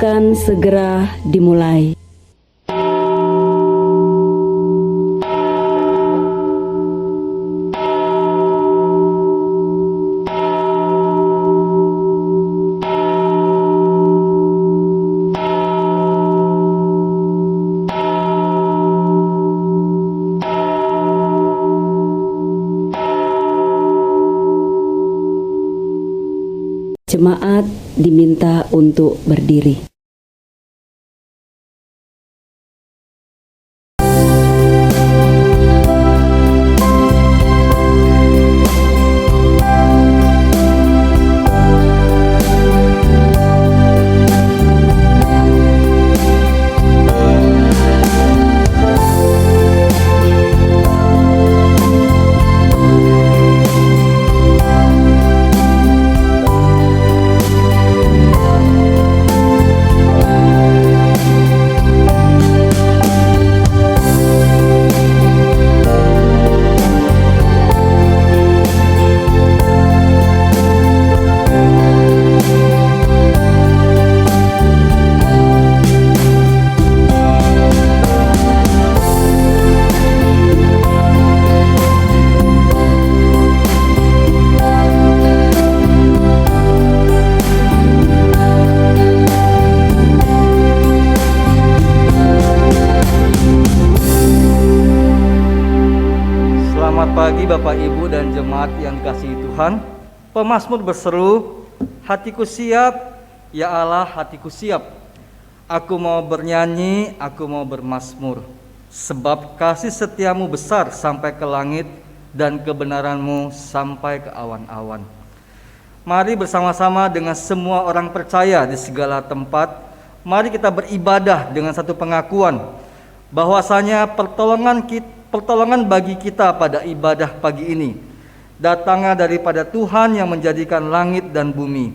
akan segera dimulai. Jemaat diminta untuk berdiri. Pagi Bapak Ibu dan jemaat yang dikasihi Tuhan. Pemazmur berseru, hatiku siap, ya Allah hatiku siap. Aku mau bernyanyi, aku mau bermazmur. Sebab kasih setiamu besar sampai ke langit dan kebenaranmu sampai ke awan-awan. Mari bersama-sama dengan semua orang percaya di segala tempat, mari kita beribadah dengan satu pengakuan bahwasanya pertolongan bagi kita pada ibadah pagi ini datangnya daripada Tuhan yang menjadikan langit dan bumi,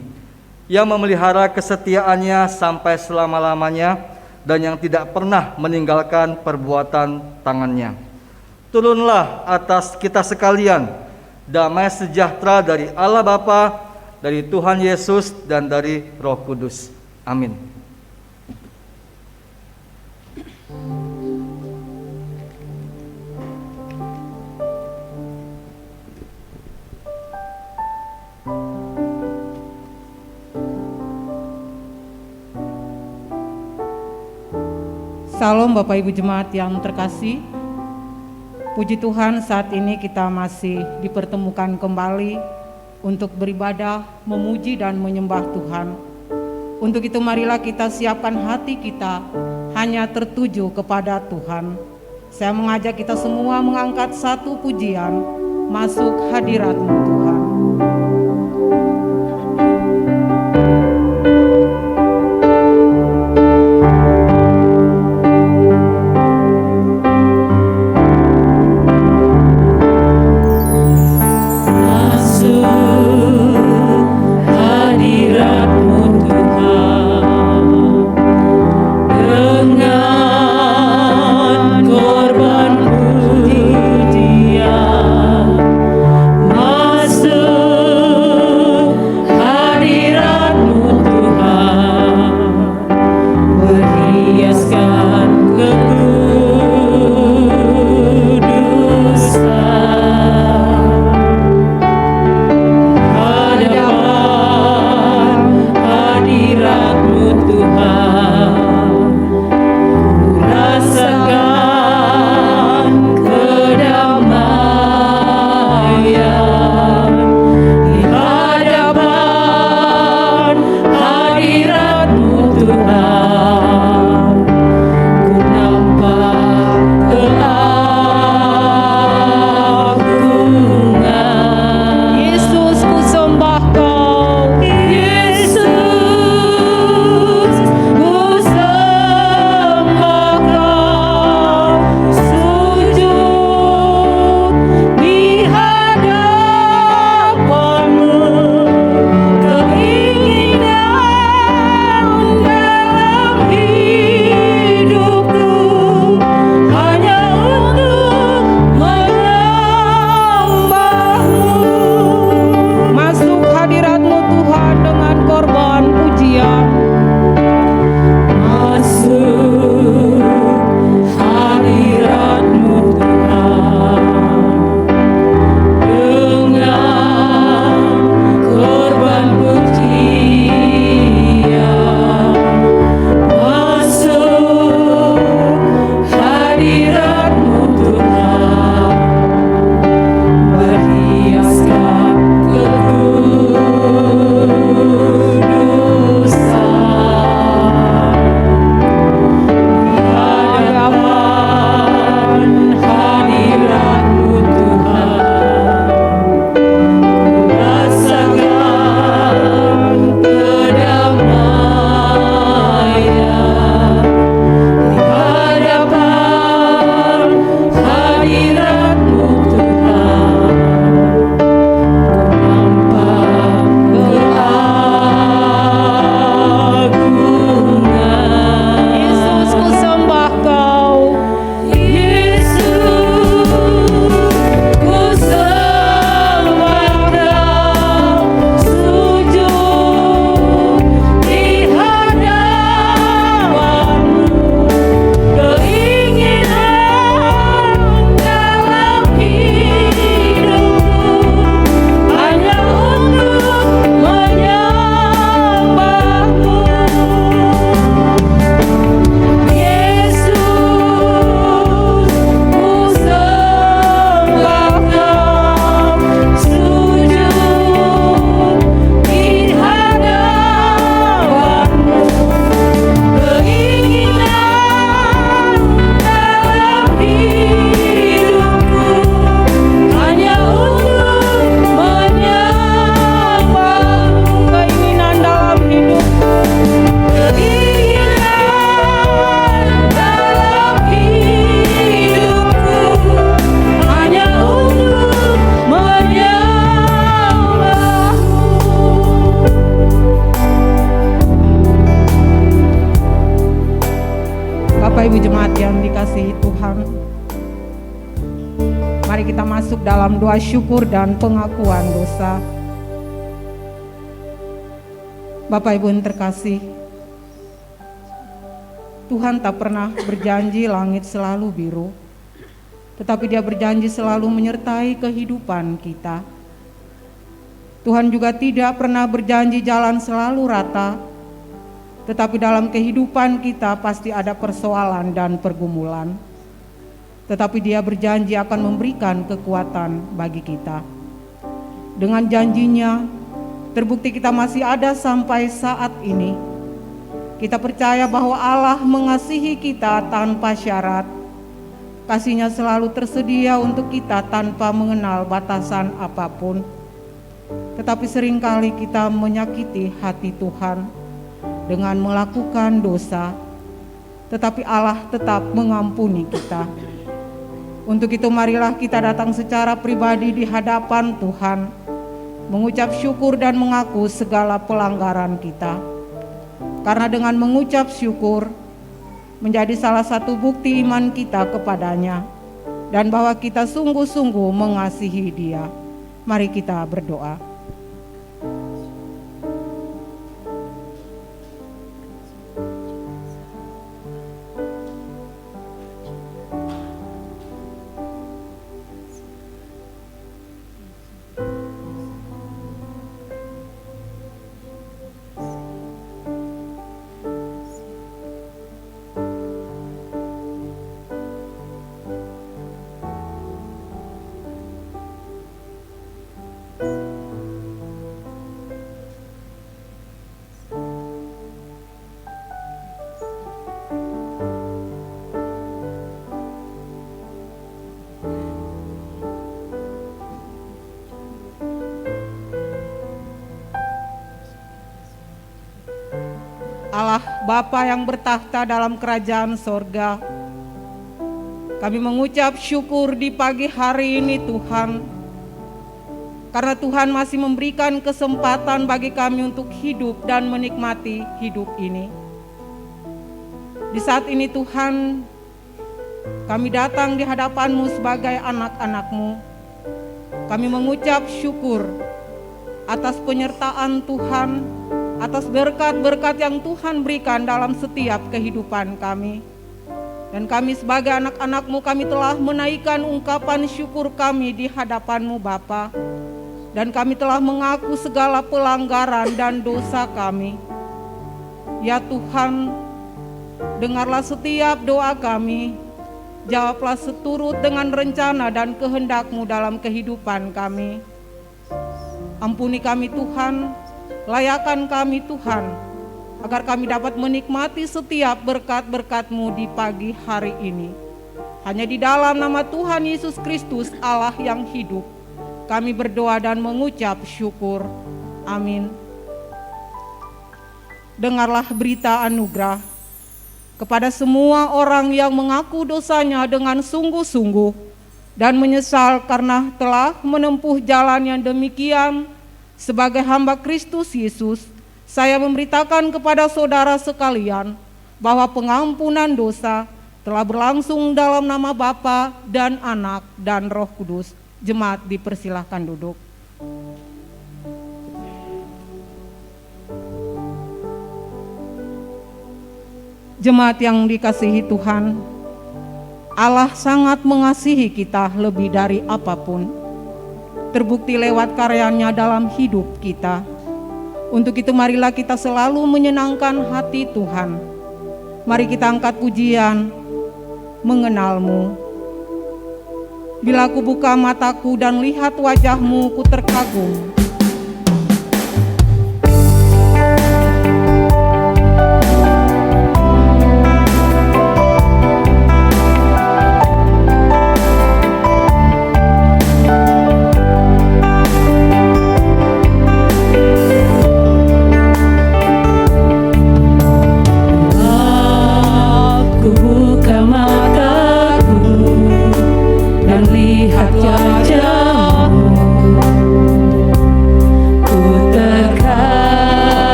yang memelihara kesetiaannya sampai selama-lamanya dan yang tidak pernah meninggalkan perbuatan tangannya. Turunlah atas kita sekalian damai sejahtera dari Allah Bapa, dari Tuhan Yesus dan dari Roh Kudus. Amin. Salam Bapak Ibu Jemaat yang terkasih. Puji Tuhan, saat ini kita masih dipertemukan kembali untuk beribadah, memuji dan menyembah Tuhan. Untuk itu marilah kita siapkan hati kita hanya tertuju kepada Tuhan. Saya mengajak kita semua mengangkat satu pujian masuk hadirat-Mu Tuhan. Korban pujian, jemaat yang dikasihi Tuhan, mari kita masuk dalam doa syukur dan pengakuan dosa. Bapak Ibu yang terkasih, Tuhan tak pernah berjanji langit selalu biru, tetapi Dia berjanji selalu menyertai kehidupan kita. Tuhan juga tidak pernah berjanji jalan selalu rata, tetapi dalam kehidupan kita pasti ada persoalan dan pergumulan. Tetapi Dia berjanji akan memberikan kekuatan bagi kita. Dengan janjinya, terbukti kita masih ada sampai saat ini. Kita percaya bahwa Allah mengasihi kita tanpa syarat. Kasih-Nya selalu tersedia untuk kita tanpa mengenal batasan apapun. Tetapi seringkali kita menyakiti hati Tuhan dengan melakukan dosa. Tetapi Allah tetap mengampuni kita. Untuk itu marilah kita datang secara pribadi di hadapan Tuhan, mengucap syukur dan mengaku segala pelanggaran kita. Karena dengan mengucap syukur menjadi salah satu bukti iman kita kepadanya dan bahwa kita sungguh-sungguh mengasihi Dia. Mari kita berdoa. Allah Bapa yang bertakhta dalam kerajaan sorga, kami mengucap syukur di pagi hari ini Tuhan, karena Tuhan masih memberikan kesempatan bagi kami untuk hidup dan menikmati hidup ini. Di saat ini Tuhan, kami datang di hadapan-Mu sebagai anak-anak-Mu. Kami mengucap syukur atas penyertaan Tuhan, atas berkat-berkat yang Tuhan berikan dalam setiap kehidupan kami. Dan kami sebagai anak-anak-Mu, kami telah menaikkan ungkapan syukur kami di hadapan-Mu Bapa. Dan kami telah mengaku segala pelanggaran dan dosa kami. Ya Tuhan, dengarlah setiap doa kami, jawablah seturut dengan rencana dan kehendak-Mu dalam kehidupan kami. Ampuni kami Tuhan, layakan kami Tuhan, agar kami dapat menikmati setiap berkat-berkat-Mu di pagi hari ini. Hanya di dalam nama Tuhan Yesus Kristus Allah yang hidup, kami berdoa dan mengucap syukur. Amin. Dengarlah berita anugerah kepada semua orang yang mengaku dosanya dengan sungguh-sungguh dan menyesal karena telah menempuh jalan yang demikian. Sebagai hamba Kristus Yesus, saya memberitakan kepada saudara sekalian bahwa pengampunan dosa telah berlangsung dalam nama Bapa dan Anak dan Roh Kudus. Jemaat dipersilahkan duduk. Jemaat yang dikasihi Tuhan, Allah sangat mengasihi kita lebih dari apapun. Terbukti lewat karyanya dalam hidup kita. Untuk itu marilah kita selalu menyenangkan hati Tuhan. Mari kita angkat pujian, mengenal-Mu. Bila ku buka mataku dan lihat wajah-Mu, ku terkagum.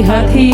Hati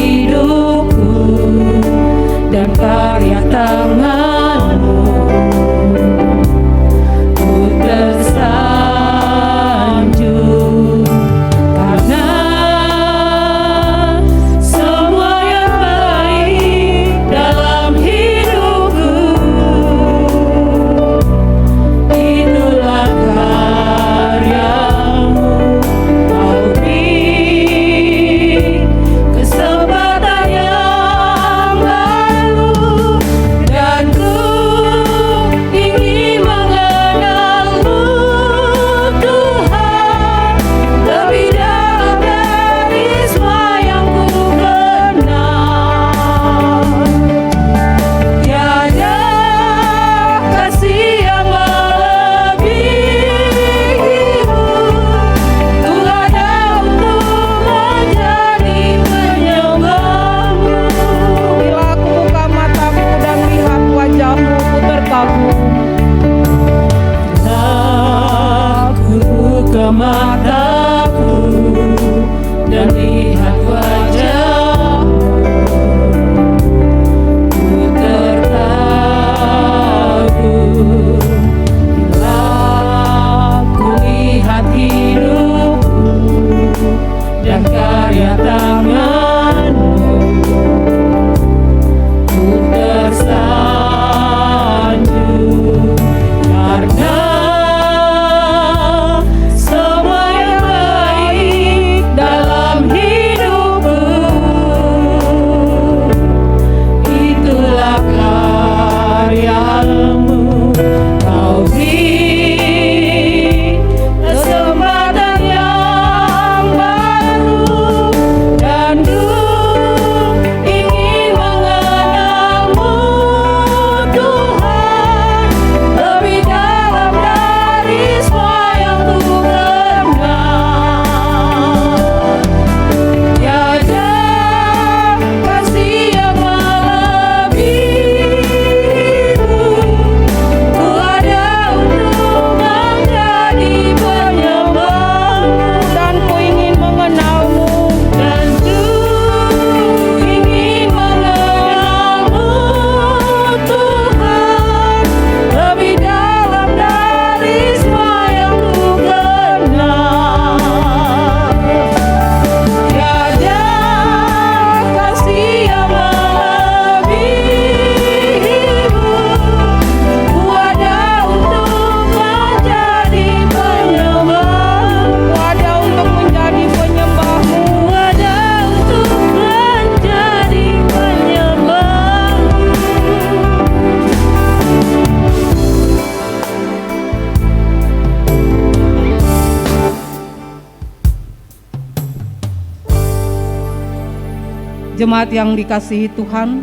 Jemaat yang dikasihi Tuhan,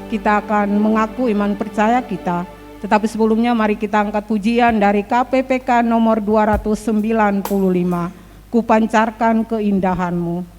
kita akan mengaku iman percaya kita. Tetapi sebelumnya mari kita angkat pujian dari KPPK nomor 295. Kupancarkan keindahan-Mu.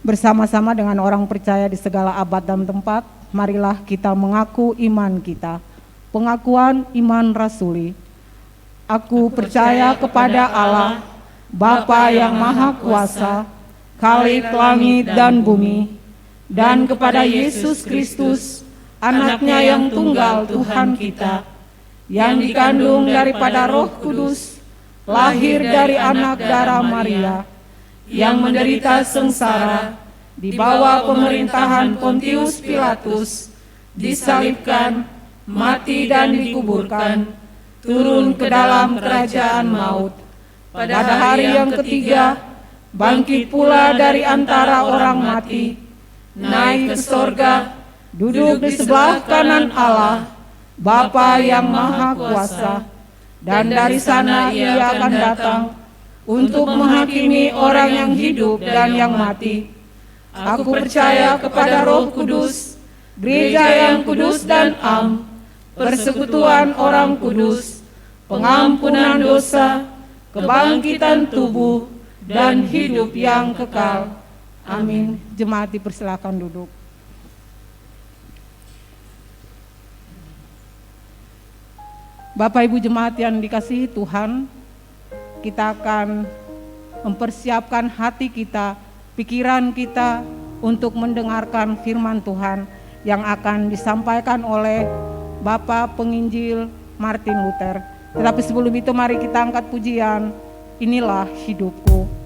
Bersama-sama dengan orang percaya di segala abad dan tempat, marilah kita mengaku iman kita. Pengakuan iman rasuli. Aku percaya kepada Allah, Bapa yang Maha Kuasa, Khalik langit dan bumi, dan kepada Yesus Kristus, Anak-Nya yang tunggal Tuhan kita, yang dikandung daripada Roh Kudus, lahir dari anak darah Maria, yang menderita sengsara di bawah pemerintahan Pontius Pilatus, disalibkan, mati dan dikuburkan, turun ke dalam kerajaan maut. Pada hari yang ketiga, bangkit pula dari antara orang mati, naik ke sorga, duduk di sebelah kanan Allah, Bapa yang Maha Kuasa, dan dari sana Ia akan datang untuk menghakimi orang yang hidup dan yang mati. Aku percaya kepada Roh Kudus, gereja yang kudus dan am, persekutuan orang kudus, pengampunan dosa, kebangkitan tubuh, dan hidup yang kekal. Amin. Jemaat dipersilakan duduk. Bapak Ibu jemaat yang dikasihi Tuhan, kita akan mempersiapkan hati kita, pikiran kita untuk mendengarkan firman Tuhan yang akan disampaikan oleh Bapak Penginjil Martin Luther. Tetapi sebelum itu mari kita angkat pujian, Inilah Hidupku.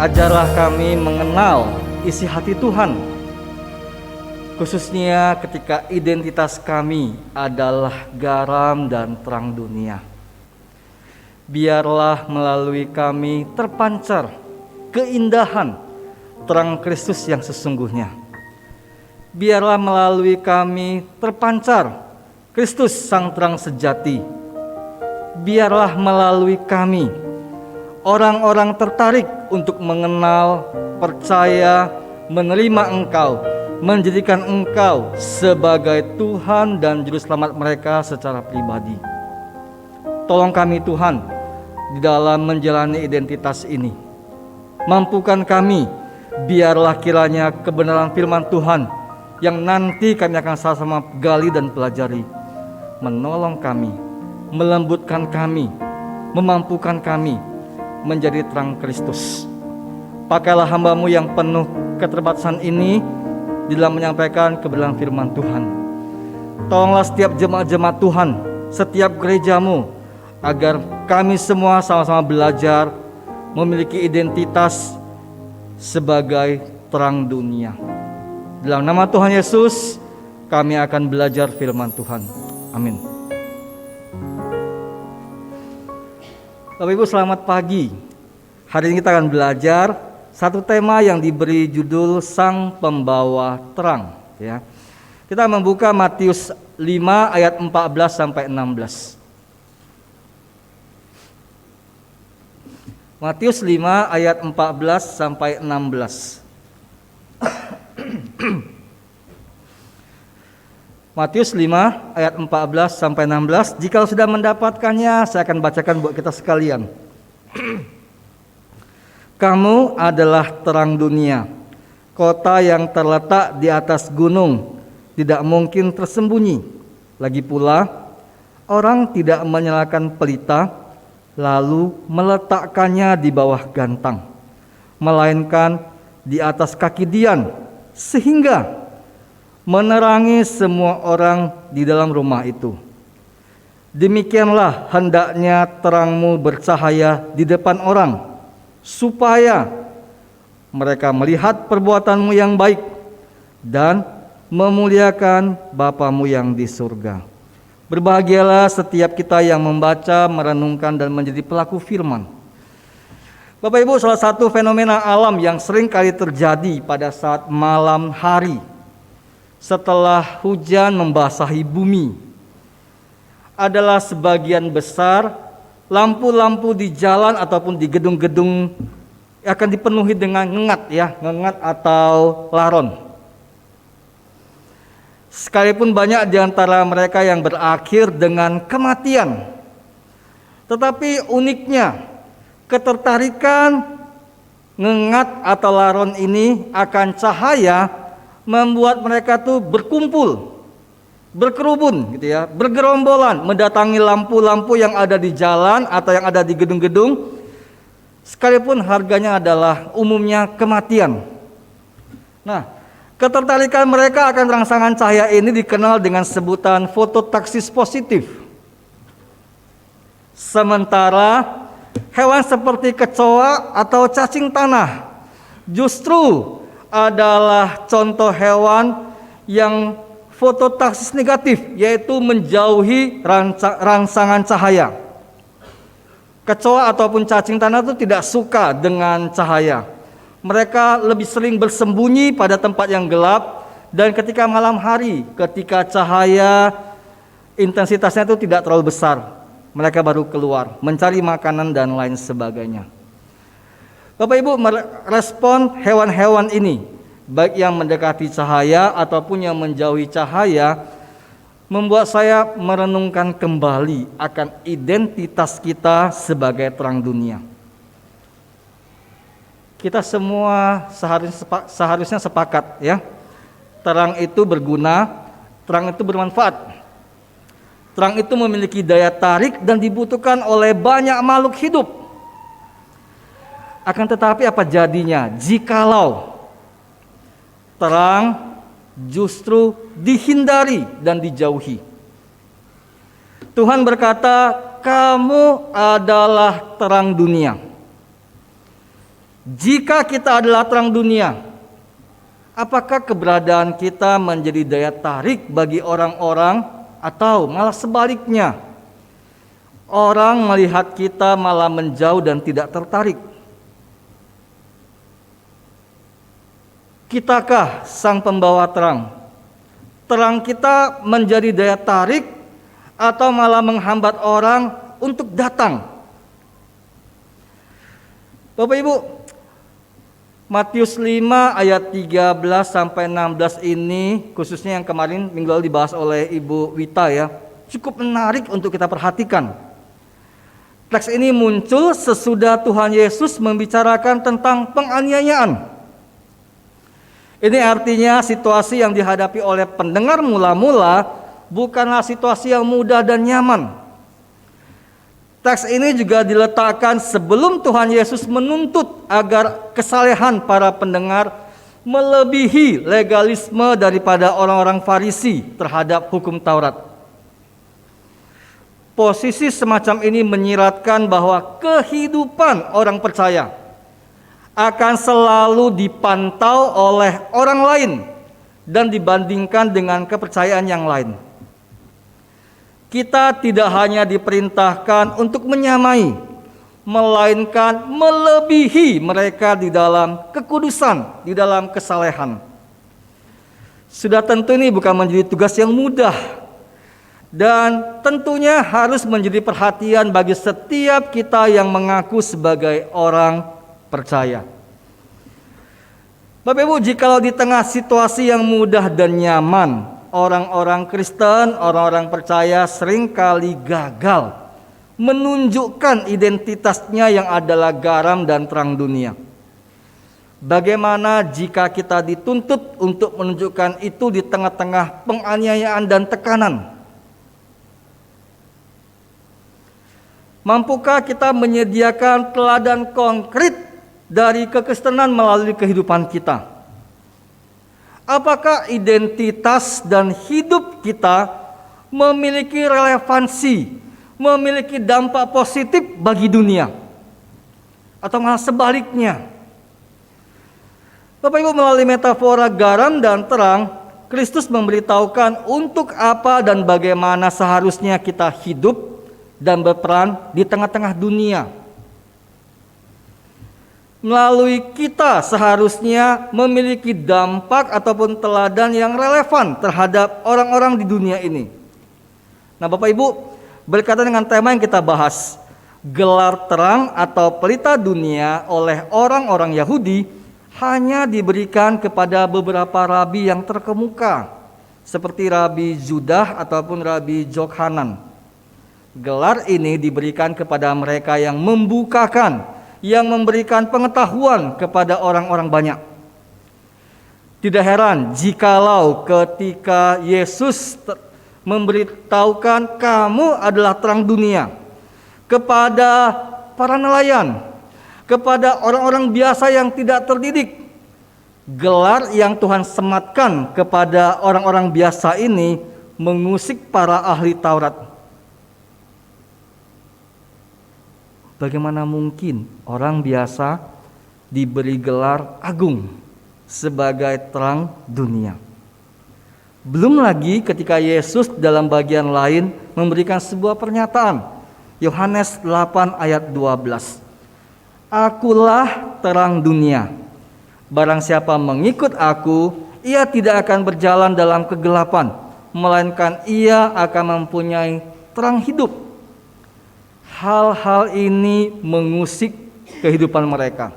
Ajarlah kami mengenal isi hati Tuhan, khususnya ketika identitas kami adalah garam dan terang dunia. Biarlah melalui kami terpancar keindahan terang Kristus yang sesungguhnya. Biarlah melalui kami terpancar Kristus sang terang sejati. Biarlah melalui kami orang-orang tertarik untuk mengenal, percaya, menerima Engkau, menjadikan Engkau sebagai Tuhan dan Juru Selamat mereka secara pribadi. Tolong kami Tuhan di dalam menjalani identitas ini. mampukan kami, biarlah kiranya kebenaran firman Tuhan yang nanti kami akan sama-sama gali dan pelajari, menolong kami, melembutkan kami, memampukan kami menjadi terang Kristus. Pakailah hamba-Mu yang penuh keterbatasan ini di dalam menyampaikan kebenaran firman Tuhan. Tolonglah setiap jemaat-jemaat Tuhan, setiap gereja-Mu, agar kami semua sama-sama belajar memiliki identitas sebagai terang dunia. Dalam nama Tuhan Yesus, kami akan belajar firman Tuhan. Amin. Bapak Ibu, selamat pagi. Hari ini kita akan belajar satu tema yang diberi judul Sang Pembawa Terang. Ya. Kita membuka Matius 5 ayat 14 sampai 16. Matius 5 ayat 14 sampai 16. Matius 5 ayat 14 sampai 16. Jika sudah mendapatkannya, saya akan bacakan buat kita sekalian. Kamu adalah terang dunia. Kota yang terletak di atas gunung tidak mungkin tersembunyi. Lagi pula, orang tidak menyalakan pelita lalu meletakkannya di bawah gantang, melainkan di atas kaki dian, sehingga menerangi semua orang di dalam rumah itu. Demikianlah hendaknya terangmu bercahaya di depan orang, supaya mereka melihat perbuatanmu yang baik dan memuliakan Bapamu yang di surga. Berbahagialah setiap kita yang membaca, merenungkan, dan menjadi pelaku firman. Bapak Ibu, salah satu fenomena alam yang sering kali terjadi pada saat malam hari setelah hujan membasahi bumi adalah sebagian besar lampu-lampu di jalan ataupun di gedung-gedung akan dipenuhi dengan ngengat atau laron. Sekalipun banyak di antara mereka yang berakhir dengan kematian, tetapi uniknya ketertarikan ngengat atau laron ini akan cahaya membuat mereka tuh berkumpul, berkerubun gitu ya, bergerombolan mendatangi lampu-lampu yang ada di jalan atau yang ada di gedung-gedung, sekalipun harganya adalah umumnya kematian. Nah, ketertarikan mereka akan rangsangan cahaya ini dikenal dengan sebutan fototaksis positif. Sementara hewan seperti kecoa atau cacing tanah justru adalah contoh hewan yang fototaksis negatif, yaitu menjauhi rangsangan cahaya. Kecoa ataupun cacing tanah itu tidak suka dengan cahaya. Mereka lebih sering bersembunyi pada tempat yang gelap, dan ketika malam hari, ketika cahaya intensitasnya itu tidak terlalu besar, mereka baru keluar mencari makanan dan lain sebagainya. Bapak Ibu, merespon hewan-hewan ini, baik yang mendekati cahaya ataupun yang menjauhi cahaya, membuat saya merenungkan kembali akan identitas kita sebagai terang dunia. Kita semua seharusnya sepakat ya, terang itu berguna, terang itu bermanfaat. Terang itu memiliki daya tarik dan dibutuhkan oleh banyak makhluk hidup. Akan tetapi apa jadinya jikalau terang justru dihindari dan dijauhi? Tuhan berkata, kamu adalah terang dunia. Jika kita adalah terang dunia, apakah keberadaan kita menjadi daya tarik bagi orang-orang, atau malah sebaliknya, orang melihat kita malah menjauh dan tidak tertarik? Kitakah sang pembawa terang? Terang kita menjadi daya tarik atau malah menghambat orang untuk datang? Bapak Ibu, Matius 5 ayat 13 sampai 16 ini, khususnya yang kemarin minggu lalu dibahas oleh Ibu Wita ya, cukup menarik untuk kita perhatikan. Teks ini muncul sesudah Tuhan Yesus membicarakan tentang penganiayaan. Ini artinya situasi yang dihadapi oleh pendengar mula-mula bukanlah situasi yang mudah dan nyaman. Teks ini juga diletakkan sebelum Tuhan Yesus menuntut agar kesalehan para pendengar melebihi legalisme daripada orang-orang Farisi terhadap hukum Taurat. Posisi semacam ini menyiratkan bahwa kehidupan orang percaya akan selalu dipantau oleh orang lain dan dibandingkan dengan kepercayaan yang lain. Kita tidak hanya diperintahkan untuk menyamai, melainkan melebihi mereka di dalam kekudusan, di dalam kesalehan. Sudah tentu ini bukan menjadi tugas yang mudah, dan tentunya harus menjadi perhatian bagi setiap kita yang mengaku sebagai orang percaya. Bapak Ibu, jikalau di tengah situasi yang mudah dan nyaman, orang-orang Kristen, orang-orang percaya seringkali gagal menunjukkan identitasnya yang adalah garam dan terang dunia. Bagaimana jika kita dituntut untuk menunjukkan itu di tengah-tengah penganiayaan dan tekanan? Mampukah kita menyediakan teladan konkret dari kekristenan melalui kehidupan kita? Apakah identitas dan hidup kita memiliki relevansi, memiliki dampak positif bagi dunia? Atau malah sebaliknya? Bapak Ibu, melalui metafora garam dan terang, Kristus memberitahukan untuk apa dan bagaimana seharusnya kita hidup dan berperan di tengah-tengah dunia. Melalui kita seharusnya memiliki dampak ataupun teladan yang relevan terhadap orang-orang di dunia ini. Nah Bapak Ibu, berkaitan dengan tema yang kita bahas, gelar terang atau pelita dunia oleh orang-orang Yahudi hanya diberikan kepada beberapa rabi yang terkemuka, seperti Rabi Judah ataupun Rabi Jokhanan. Gelar ini diberikan kepada mereka yang membukakan, yang memberikan pengetahuan kepada orang-orang banyak. Tidak heran jikalau ketika Yesus memberitahukan kamu adalah terang dunia kepada para nelayan, kepada orang-orang biasa yang tidak terdidik. Gelar yang Tuhan sematkan kepada orang-orang biasa ini mengusik para ahli Taurat. Bagaimana mungkin orang biasa diberi gelar agung sebagai terang dunia? Belum lagi ketika Yesus dalam bagian lain memberikan sebuah pernyataan. Yohanes 8 ayat 12. Akulah terang dunia. Barang siapa mengikut aku, ia tidak akan berjalan dalam kegelapan, melainkan ia akan mempunyai terang hidup. Hal-hal ini mengusik kehidupan mereka.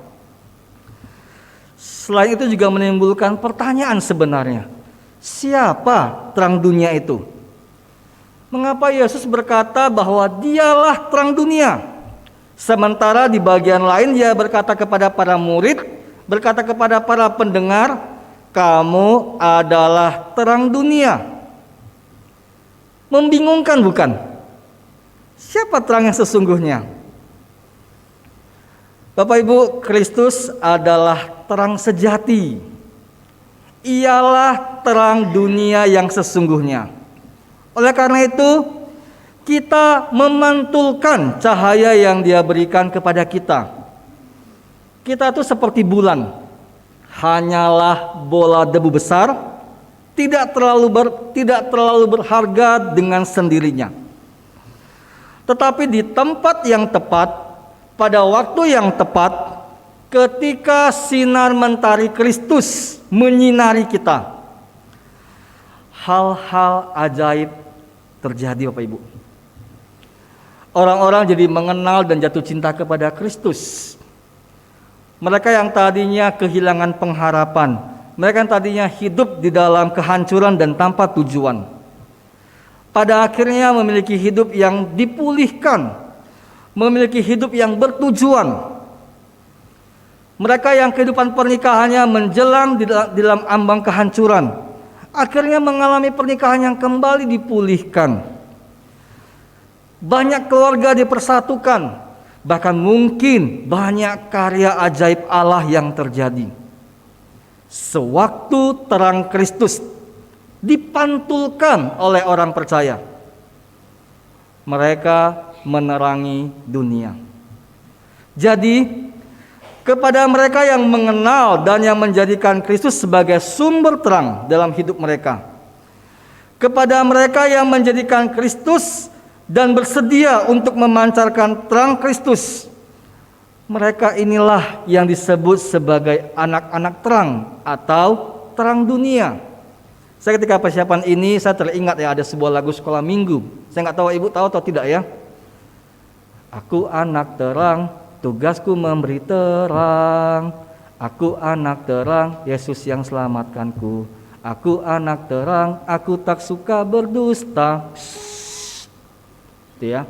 Selain itu juga menimbulkan pertanyaan sebenarnya. Siapa terang dunia itu? Mengapa Yesus berkata bahwa dialah terang dunia? Sementara di bagian lain dia berkata kepada para murid, berkata kepada para pendengar, kamu adalah terang dunia. Membingungkan bukan? Siapa terang yang sesungguhnya? Bapak Ibu, Kristus adalah terang sejati. Ialah terang dunia yang sesungguhnya. Oleh karena itu, kita memantulkan cahaya yang Dia berikan kepada kita. Kita itu seperti bulan, hanyalah bola debu besar, tidak terlalu berharga dengan sendirinya. Tetapi di tempat yang tepat, pada waktu yang tepat, ketika sinar mentari Kristus menyinari kita, hal-hal ajaib terjadi Bapak Ibu. Orang-orang jadi mengenal dan jatuh cinta kepada Kristus. Mereka yang tadinya kehilangan pengharapan, mereka yang tadinya hidup di dalam kehancuran dan tanpa tujuan, pada akhirnya memiliki hidup yang dipulihkan, memiliki hidup yang bertujuan. Mereka yang kehidupan pernikahannya menjelang di dalam ambang kehancuran, akhirnya mengalami pernikahan yang kembali dipulihkan. Banyak keluarga dipersatukan, bahkan mungkin banyak karya ajaib Allah yang terjadi. Sewaktu terang Kristus dipantulkan oleh orang percaya, mereka menerangi dunia. Jadi, kepada mereka yang mengenal dan yang menjadikan Kristus sebagai sumber terang dalam hidup mereka, kepada mereka yang menjadikan Kristus dan bersedia untuk memancarkan terang Kristus, mereka inilah yang disebut sebagai anak-anak terang atau terang dunia. Saya ketika persiapan ini saya teringat ya, ada sebuah lagu sekolah minggu. Saya nggak tahu ibu tahu atau tidak ya. Aku anak terang, tugasku memberi terang. Aku anak terang, Yesus yang selamatkanku. Aku anak terang, aku tak suka berdusta. Itu ya.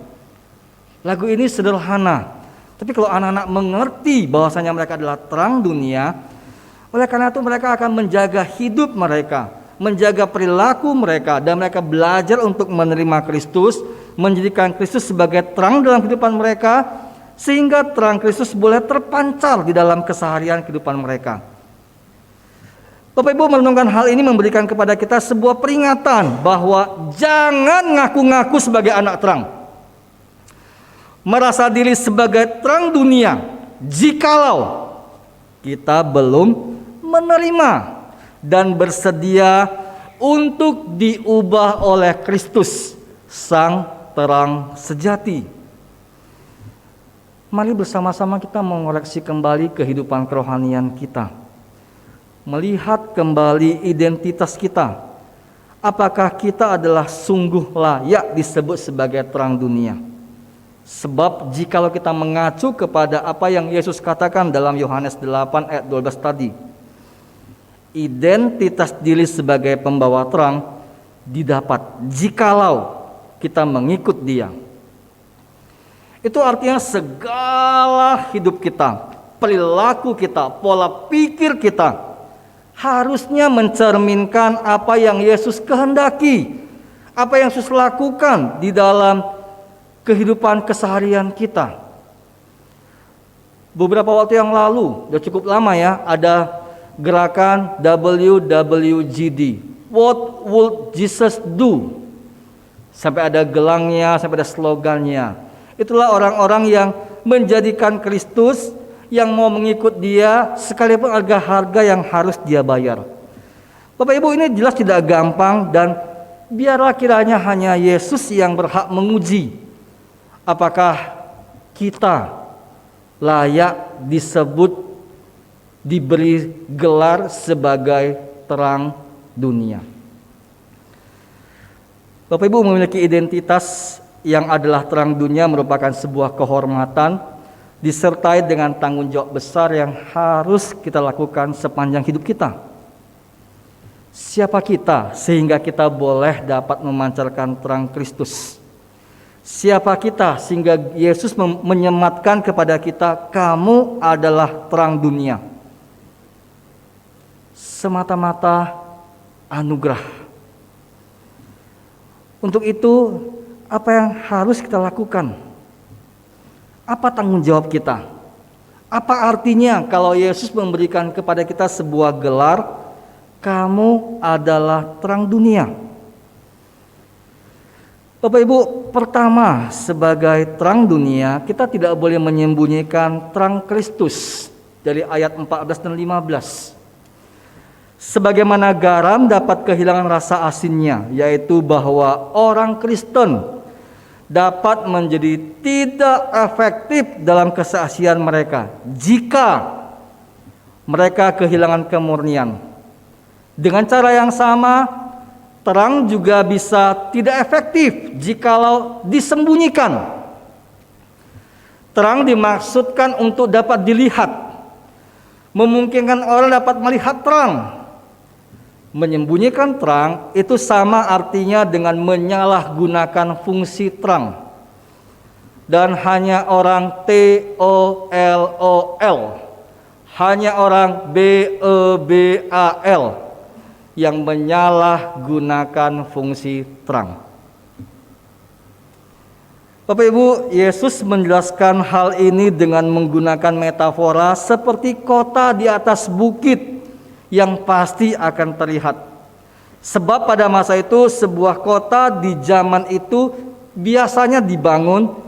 Lagu ini sederhana, tapi kalau anak-anak mengerti bahwasanya mereka adalah terang dunia, oleh karena itu mereka akan menjaga hidup mereka, menjaga perilaku mereka, dan mereka belajar untuk menerima Kristus, menjadikan Kristus sebagai terang dalam kehidupan mereka, sehingga terang Kristus boleh terpancar di dalam keseharian kehidupan mereka. Bapak Ibu, merenungkan hal ini memberikan kepada kita sebuah peringatan bahwa jangan ngaku-ngaku sebagai anak terang, merasa diri sebagai terang dunia, jikalau kita belum menerima dan bersedia untuk diubah oleh Kristus, Sang Terang Sejati. Mari bersama-sama kita mengoreksi kembali kehidupan kerohanian kita, melihat kembali identitas kita. Apakah kita adalah sungguh layak disebut sebagai terang dunia? Sebab jikalau kita mengacu kepada apa yang Yesus katakan dalam Yohanes 8 ayat 12 tadi, identitas diri sebagai pembawa terang didapat jikalau kita mengikut Dia. Itu artinya segala hidup kita, perilaku kita, pola pikir kita harusnya mencerminkan apa yang Yesus kehendaki, apa yang Yesus lakukan di dalam kehidupan keseharian kita. Beberapa waktu yang lalu, sudah cukup lama ya, ada gerakan WWJD, What Would Jesus Do? Sampai ada gelangnya, sampai ada slogannya. Itulah orang-orang yang menjadikan Kristus, yang mau mengikut Dia sekalipun harga yang harus dia bayar. Bapak Ibu, ini jelas tidak gampang, dan biarlah kiranya hanya Yesus yang berhak menguji apakah kita layak disebut, diberi gelar sebagai terang dunia. Bapak Ibu, memiliki identitas yang adalah terang dunia merupakan sebuah kehormatan, disertai dengan tanggung jawab besar yang harus kita lakukan sepanjang hidup kita. Siapa kita sehingga kita boleh dapat memancarkan terang Kristus? Siapa kita sehingga Yesus menyematkan kepada kita, kamu adalah terang dunia? Semata-mata anugerah. Untuk itu, apa yang harus kita lakukan? Apa tanggung jawab kita? Apa artinya kalau Yesus memberikan kepada kita sebuah gelar, kamu adalah terang dunia? Bapak Ibu, pertama, sebagai terang dunia, kita tidak boleh menyembunyikan terang Kristus dari ayat 14 dan 15. Sebagaimana garam dapat kehilangan rasa asinnya, yaitu bahwa orang Kristen dapat menjadi tidak efektif dalam kesaksian mereka jika mereka kehilangan kemurnian. Dengan cara yang sama, terang juga bisa tidak efektif jikalau disembunyikan. Terang dimaksudkan untuk dapat dilihat, memungkinkan orang dapat melihat terang. Menyembunyikan terang itu sama artinya dengan menyalahgunakan fungsi terang. dan hanya orang TOLOL, hanya orang BEBAL yang menyalahgunakan fungsi terang. Bapak Ibu, Yesus menjelaskan hal ini dengan menggunakan metafora seperti kota di atas bukit yang pasti akan terlihat. Sebab pada masa itu sebuah kota di zaman itu biasanya dibangun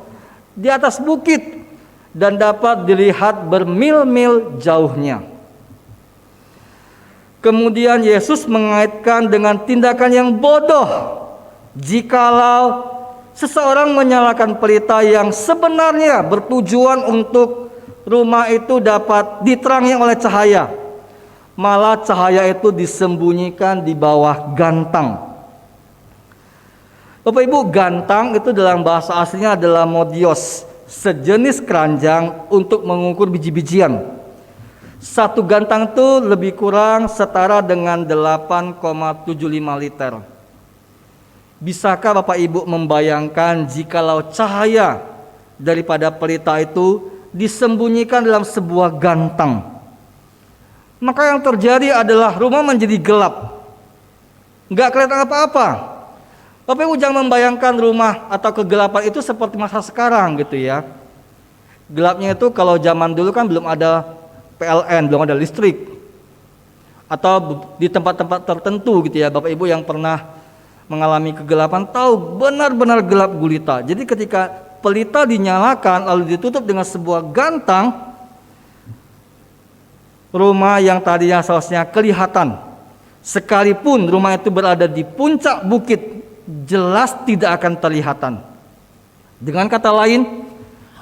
di atas bukit dan dapat dilihat bermil-mil jauhnya. Kemudian Yesus mengaitkan dengan tindakan yang bodoh jikalau seseorang menyalakan pelita yang sebenarnya bertujuan untuk rumah itu dapat diterangi oleh cahaya. Malah cahaya itu disembunyikan di bawah gantang. Bapak Ibu, gantang itu dalam bahasa aslinya adalah modios, sejenis keranjang untuk mengukur biji-bijian. Satu gantang itu lebih kurang setara dengan 8,75 liter. Bisakah Bapak Ibu membayangkan jikalau cahaya daripada pelita itu disembunyikan dalam sebuah gantang? Maka yang terjadi adalah rumah menjadi gelap, nggak kelihatan apa-apa. Bapak Ibu jangan membayangkan rumah atau kegelapan itu seperti masa sekarang gitu ya. Gelapnya itu kalau zaman dulu kan belum ada PLN, belum ada listrik, atau di tempat-tempat tertentu gitu ya. Bapak Ibu yang pernah mengalami kegelapan tahu benar-benar gelap gulita. Jadi ketika pelita dinyalakan lalu ditutup dengan sebuah gantang, rumah yang tadinya seharusnya kelihatan, sekalipun rumah itu berada di puncak bukit, jelas tidak akan terlihatan. Dengan kata lain,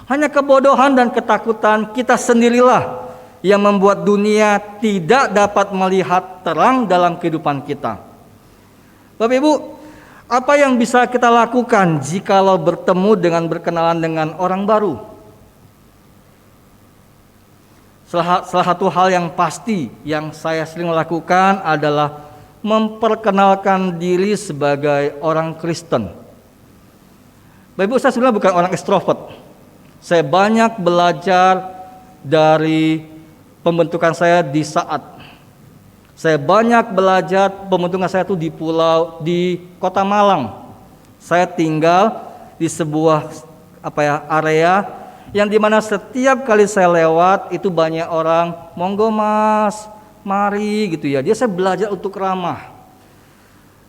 hanya kebodohan dan ketakutan kita sendirilah yang membuat dunia tidak dapat melihat terang dalam kehidupan kita. Bapak Ibu, apa yang bisa kita lakukan jikalau bertemu dengan berkenalan dengan orang baru? Salah satu hal yang pasti yang saya sering lakukan adalah memperkenalkan diri sebagai orang Kristen. Bapak Ibu, saya sebenarnya bukan orang ekstrovert. Saya banyak belajar dari pembentukan saya di saat. Saya banyak belajar pembentukan saya itu di Kota Malang. Saya tinggal di sebuah area yang dimana setiap kali saya lewat itu banyak orang, monggo mas, mari gitu ya. Dia saya belajar untuk ramah.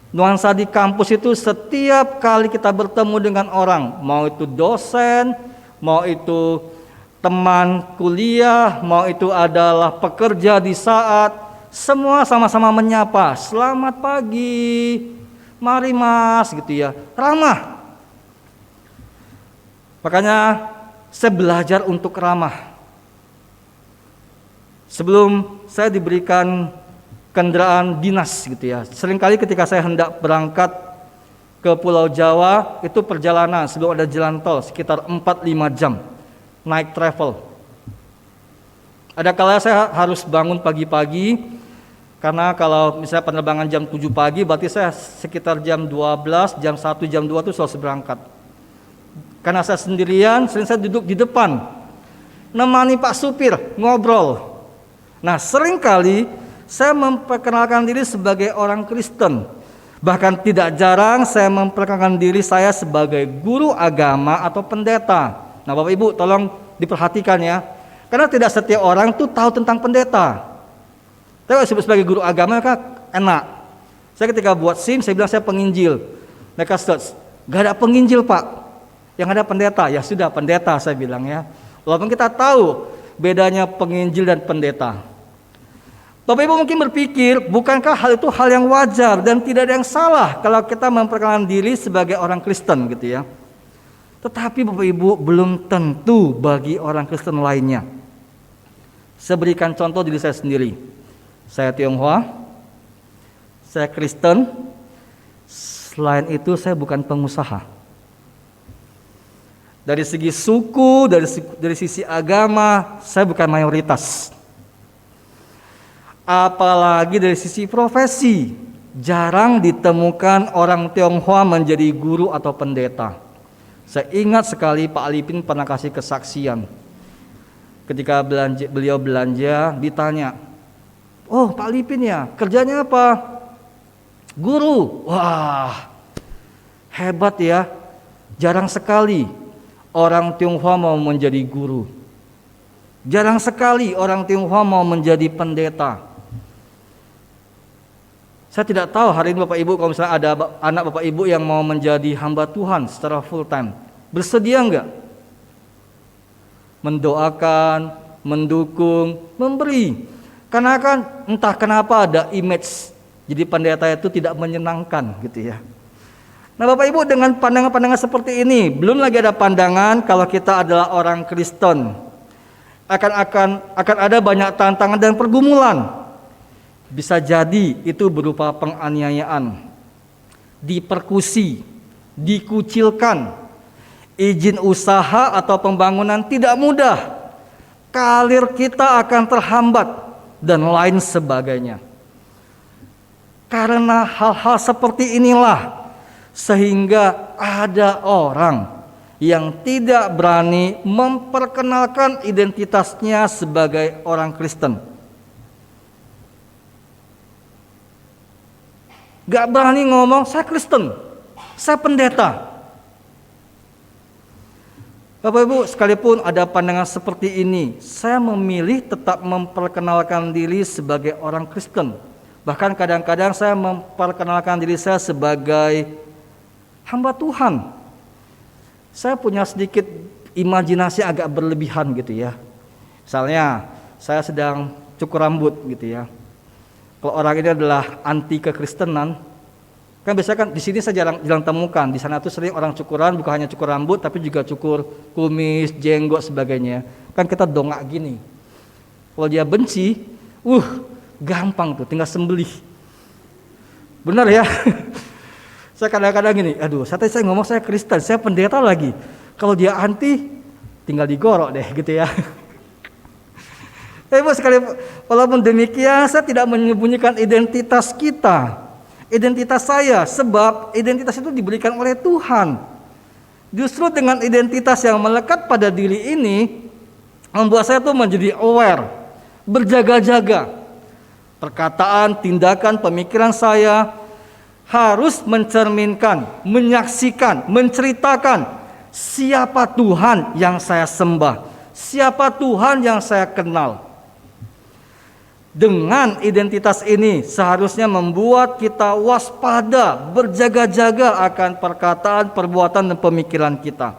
Nuansa di kampus itu setiap kali kita bertemu dengan orang, mau itu dosen, mau itu teman kuliah, mau itu adalah pekerja di saat, semua sama-sama menyapa, selamat pagi, mari mas gitu ya, ramah. Makanya saya belajar untuk ramah. Sebelum saya diberikan kendaraan dinas gitu ya, seringkali ketika saya hendak berangkat ke Pulau Jawa, itu perjalanan sebelum ada jalan tol sekitar 4-5 jam naik travel. Ada kala saya harus bangun pagi-pagi, karena kalau misalnya penerbangan jam 7 pagi, berarti saya sekitar jam 12, jam 1, jam 2 itu selesai berangkat. Karena saya sendirian, sering saya duduk di depan, nemani Pak supir, ngobrol. Nah, seringkali saya memperkenalkan diri sebagai orang Kristen. Bahkan tidak jarang saya memperkenalkan diri saya sebagai guru agama atau pendeta. Nah, Bapak Ibu tolong diperhatikan ya. Karena tidak setiap orang tuh tahu tentang pendeta. Tapi kalau sebagai guru agama kan enak. Saya ketika buat SIM, saya bilang saya penginjil. Mereka search, gak ada penginjil Pak, yang ada pendeta. Ya sudah, pendeta saya bilang ya. Walaupun kita tahu bedanya penginjil dan pendeta. Bapak Ibu mungkin berpikir, bukankah hal itu hal yang wajar dan tidak ada yang salah kalau kita memperkenalkan diri sebagai orang Kristen gitu ya. Tetapi Bapak Ibu belum tentu bagi orang Kristen lainnya. Saya berikan contoh diri saya sendiri. Saya Tionghoa, saya Kristen, selain itu saya bukan pengusaha. Dari segi suku, dari sisi agama, saya bukan mayoritas. Apalagi dari sisi profesi, jarang ditemukan orang Tionghoa menjadi guru atau pendeta. Saya ingat sekali Pak Alipin pernah kasih kesaksian. Ketika beliau belanja, ditanya, "Oh, Pak Alipin ya, kerjanya apa?" "Guru." Wah, hebat ya. Jarang sekali orang Tionghoa mau menjadi guru. Jarang sekali orang Tionghoa mau menjadi pendeta. Saya tidak tahu hari ini Bapak Ibu, kalau misalnya ada anak Bapak Ibu yang mau menjadi hamba Tuhan secara full time, bersedia enggak? Mendoakan, mendukung, memberi. Karena kan entah kenapa ada image jadi pendeta itu tidak menyenangkan gitu ya. Nah Bapak Ibu, dengan pandangan-pandangan seperti ini, belum lagi ada pandangan kalau kita adalah orang Kristen, akan ada banyak tantangan dan pergumulan. Bisa jadi itu berupa penganiayaan, dipersekusi, dikucilkan, izin usaha atau pembangunan tidak mudah, karir kita akan terhambat, dan lain sebagainya. Karena hal-hal seperti inilah sehingga ada orang yang tidak berani memperkenalkan identitasnya sebagai orang Kristen. Gak berani ngomong, "Saya Kristen, saya pendeta." Bapak Ibu, sekalipun ada pandangan seperti ini, saya memilih tetap memperkenalkan diri sebagai orang Kristen. Bahkan kadang-kadang saya memperkenalkan diri saya sebagai hamba Tuhan. Saya punya sedikit imajinasi agak berlebihan gitu ya. Misalnya saya sedang cukur rambut gitu ya. Kalau orang ini adalah anti kekristenan, kan biasanya kan di sini saya jarang temukan. Di sana tuh sering orang cukuran, bukan hanya cukur rambut tapi juga cukur kumis, jenggot sebagainya. Kan kita dongak gini. Kalau dia benci, gampang tuh, tinggal sembelih. Benar ya? Saya kadang-kadang gini, saya ngomong saya Kristen, saya pendeta lagi. Kalau dia anti, tinggal digorok deh gitu ya. Tapi walaupun demikian, saya tidak menyembunyikan identitas kita, identitas saya, sebab identitas itu diberikan oleh Tuhan. Justru dengan identitas yang melekat pada diri ini, membuat saya tuh menjadi aware, berjaga-jaga. Perkataan, tindakan, pemikiran saya harus mencerminkan, menyaksikan, menceritakan siapa Tuhan yang saya sembah, siapa Tuhan yang saya kenal. Dengan identitas ini seharusnya membuat kita waspada, berjaga-jaga akan perkataan, perbuatan, dan pemikiran kita.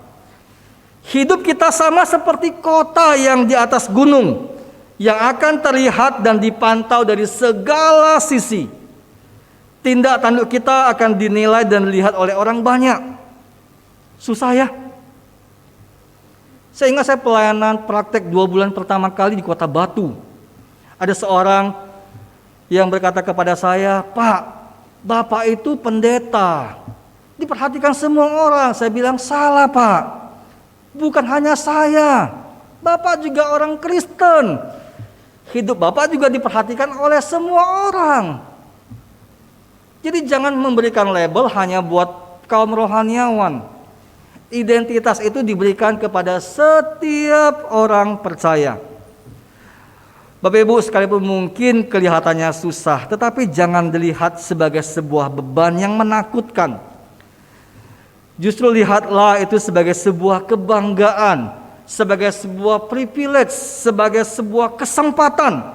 Hidup kita sama seperti kota yang di atas gunung, yang akan terlihat dan dipantau dari segala sisi. Tindak tanduk kita akan dinilai dan dilihat oleh orang banyak. Susah ya. Saya ingat saya pelayanan praktek 2 bulan pertama kali di Kota Batu. Ada seorang yang berkata kepada saya, "Pak, Bapak itu pendeta, diperhatikan semua orang." Saya bilang, "Salah Pak, bukan hanya saya, Bapak juga orang Kristen. Hidup Bapak juga diperhatikan oleh semua orang." Jadi jangan memberikan label hanya buat kaum rohaniawan. Identitas itu diberikan kepada setiap orang percaya. Bapak Ibu, sekalipun mungkin kelihatannya susah, tetapi jangan dilihat sebagai sebuah beban yang menakutkan. Justru lihatlah itu sebagai sebuah kebanggaan, sebagai sebuah privilege, sebagai sebuah kesempatan.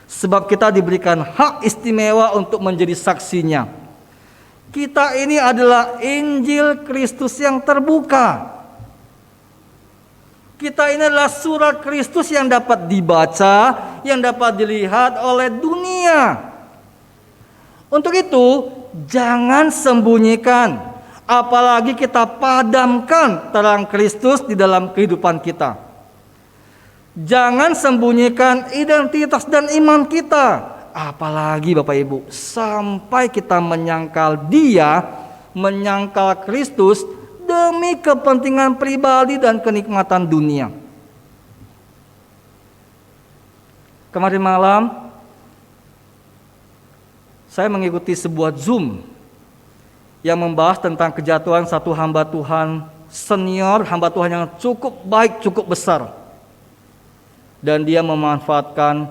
Sebab kita diberikan hak istimewa untuk menjadi saksinya. Kita ini adalah Injil Kristus yang terbuka. Kita ini adalah surat Kristus yang dapat dibaca, yang dapat dilihat oleh dunia. Untuk itu, jangan sembunyikan, apalagi kita padamkan terang Kristus di dalam kehidupan kita. Jangan sembunyikan identitas dan iman kita, apalagi Bapak Ibu, sampai kita menyangkal Dia, menyangkal Kristus demi kepentingan pribadi dan kenikmatan dunia. Kemarin malam saya mengikuti sebuah Zoom yang membahas tentang kejatuhan satu hamba Tuhan senior, hamba Tuhan yang cukup baik, cukup besar. Dan dia memanfaatkan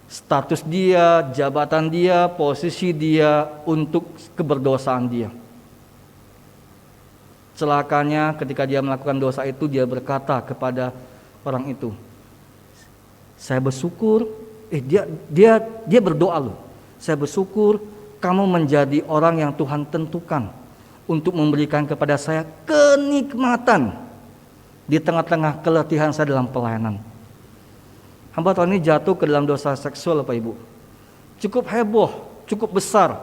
status dia, jabatan dia, posisi dia untuk keberdosaan dia. Celakanya ketika dia melakukan dosa itu, dia berkata kepada orang itu, saya bersyukur, dia berdoa loh. Saya bersyukur kamu menjadi orang yang Tuhan tentukan untuk memberikan kepada saya kenikmatan di tengah-tengah keletihan saya dalam pelayanan. Hamba Tuhan ini jatuh ke dalam dosa seksual, Bapak Ibu. Cukup heboh, cukup besar.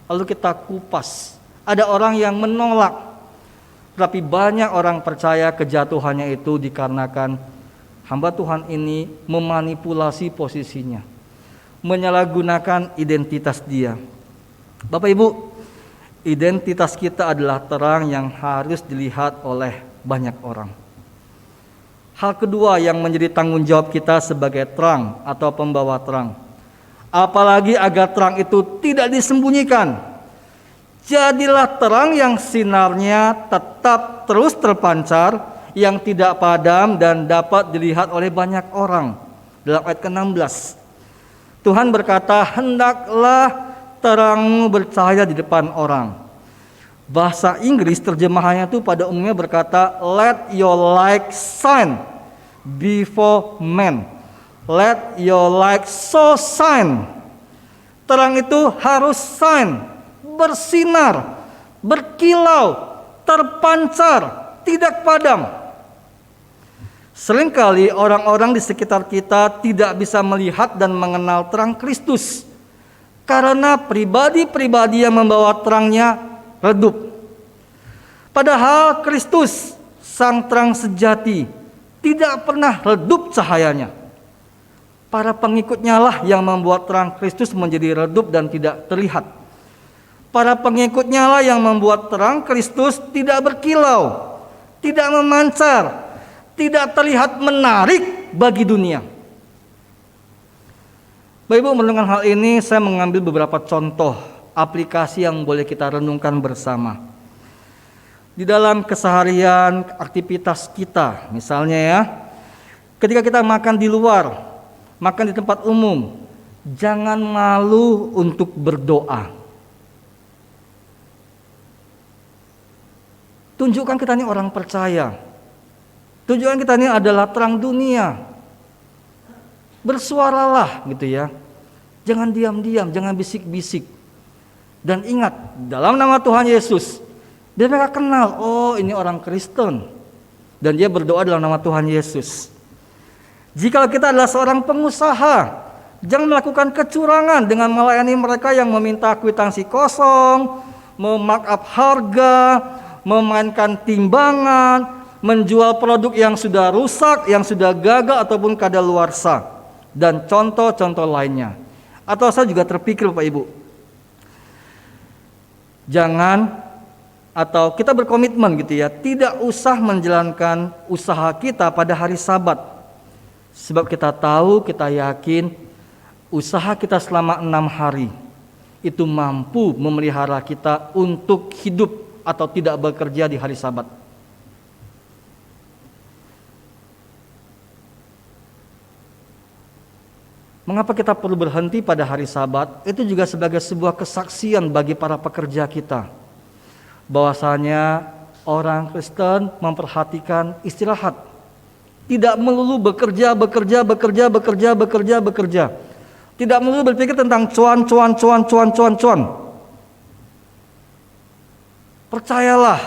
Lalu kita kupas. Ada orang yang menolak, tapi banyak orang percaya kejatuhannya itu dikarenakan hamba Tuhan ini memanipulasi posisinya, menyalahgunakan identitas dia. Bapak Ibu, identitas kita adalah terang yang harus dilihat oleh banyak orang. Hal kedua yang menjadi tanggung jawab kita sebagai terang atau pembawa terang, apalagi agar terang itu tidak disembunyikan. Jadilah terang yang sinarnya tetap terus terpancar, yang tidak padam dan dapat dilihat oleh banyak orang. Dalam ayat ke-16, Tuhan berkata, hendaklah terangmu bercahaya di depan orang. Bahasa Inggris terjemahannya itu pada umumnya berkata, let your light shine before men. Let your light so shine. Terang itu harus shine, bersinar, berkilau, terpancar, tidak padam. Seringkali orang-orang di sekitar kita tidak bisa melihat dan mengenal terang Kristus karena pribadi-pribadi yang membawa terangnya redup. Padahal Kristus, sang terang sejati, tidak pernah redup cahayanya. Para pengikutnya lah yang membuat terang Kristus menjadi redup dan tidak terlihat. Para pengikutnya lah yang membuat terang Kristus tidak berkilau, tidak memancar, tidak terlihat menarik bagi dunia. Bapak Ibu, mendengar hal ini saya mengambil beberapa contoh aplikasi yang boleh kita renungkan bersama. Di dalam keseharian aktivitas kita, misalnya ya, ketika kita makan di luar, makan di tempat umum, jangan malu untuk berdoa. Tunjukkan kita ini orang percaya. Tunjukkan kita ini adalah terang dunia. Bersuaralah gitu ya. Jangan diam-diam, jangan bisik-bisik. Dan ingat, dalam nama Tuhan Yesus, dia mereka kenal, oh ini orang Kristen. Dan dia berdoa dalam nama Tuhan Yesus. Jika kita adalah seorang pengusaha, jangan melakukan kecurangan dengan melayani mereka yang meminta kwitansi kosong, memarkup harga, memainkan timbangan, menjual produk yang sudah rusak, yang sudah gagal ataupun kadaluarsa, dan contoh-contoh lainnya. Atau saya juga terpikir Bapak Ibu, jangan atau kita berkomitmen gitu ya, tidak usah menjalankan usaha kita pada hari Sabat. Sebab kita tahu, kita yakin usaha kita selama 6 hari itu mampu memelihara kita untuk hidup atau tidak bekerja di hari Sabat. Mengapa kita perlu berhenti pada hari Sabat? Itu juga sebagai sebuah kesaksian bagi para pekerja kita, bahwasanya orang Kristen memperhatikan istirahat, tidak melulu bekerja. Tidak melulu berpikir tentang cuan. Percayalah,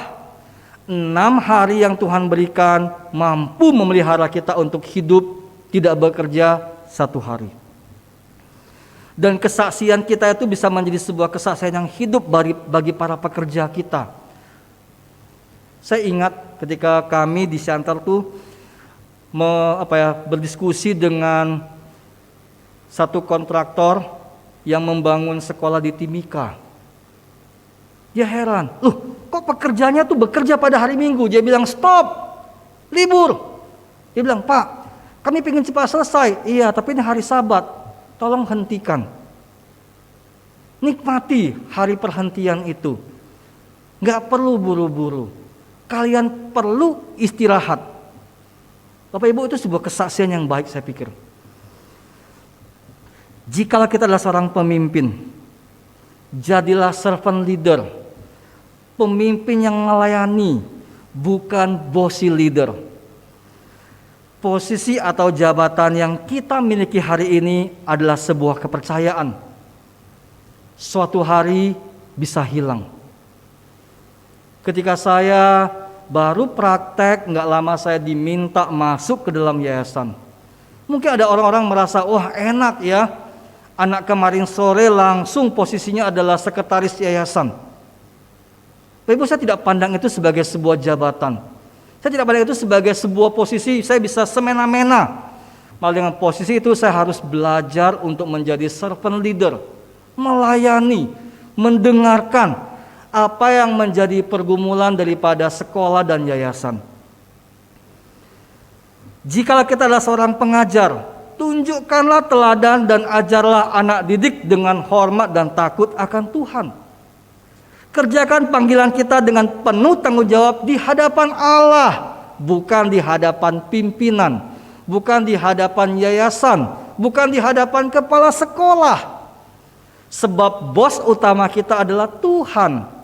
6 hari yang Tuhan berikan mampu memelihara kita untuk hidup tidak bekerja 1 hari. Dan kesaksian kita itu bisa menjadi sebuah kesaksian yang hidup bagi para pekerja kita. Saya ingat ketika kami di Siantar tuh berdiskusi dengan satu kontraktor yang membangun sekolah di Timika. Dia heran, kok pekerjanya tuh bekerja pada hari Minggu? Dia bilang stop, libur. Dia bilang, Pak, kami pengen cepat selesai. Iya, tapi ini hari Sabat, tolong hentikan. Nikmati hari perhentian itu. Gak perlu buru-buru. Kalian perlu istirahat. Bapak Ibu, itu sebuah kesaksian yang baik saya pikir. Jikalau kita adalah seorang pemimpin, jadilah servant leader, pemimpin yang melayani, bukan bossy leader. Posisi atau jabatan yang kita miliki hari ini adalah sebuah kepercayaan. Suatu hari bisa hilang. Ketika saya baru praktek, nggak lama saya diminta masuk ke dalam yayasan. Mungkin ada orang-orang merasa, wah enak ya, anak kemarin sore langsung posisinya adalah sekretaris yayasan. Bapak Ibu, saya tidak pandang itu sebagai sebuah jabatan. Saya tidak pandang itu sebagai sebuah posisi, saya bisa semena-mena. Malah dengan posisi itu saya harus belajar untuk menjadi servant leader, melayani, mendengarkan apa yang menjadi pergumulan daripada sekolah dan yayasan. Jikalau kita adalah seorang pengajar, tunjukkanlah teladan dan ajarlah anak didik dengan hormat dan takut akan Tuhan. Kerjakan panggilan kita dengan penuh tanggung jawab di hadapan Allah, bukan di hadapan pimpinan, bukan di hadapan yayasan, bukan di hadapan kepala sekolah. Sebab bos utama kita adalah Tuhan.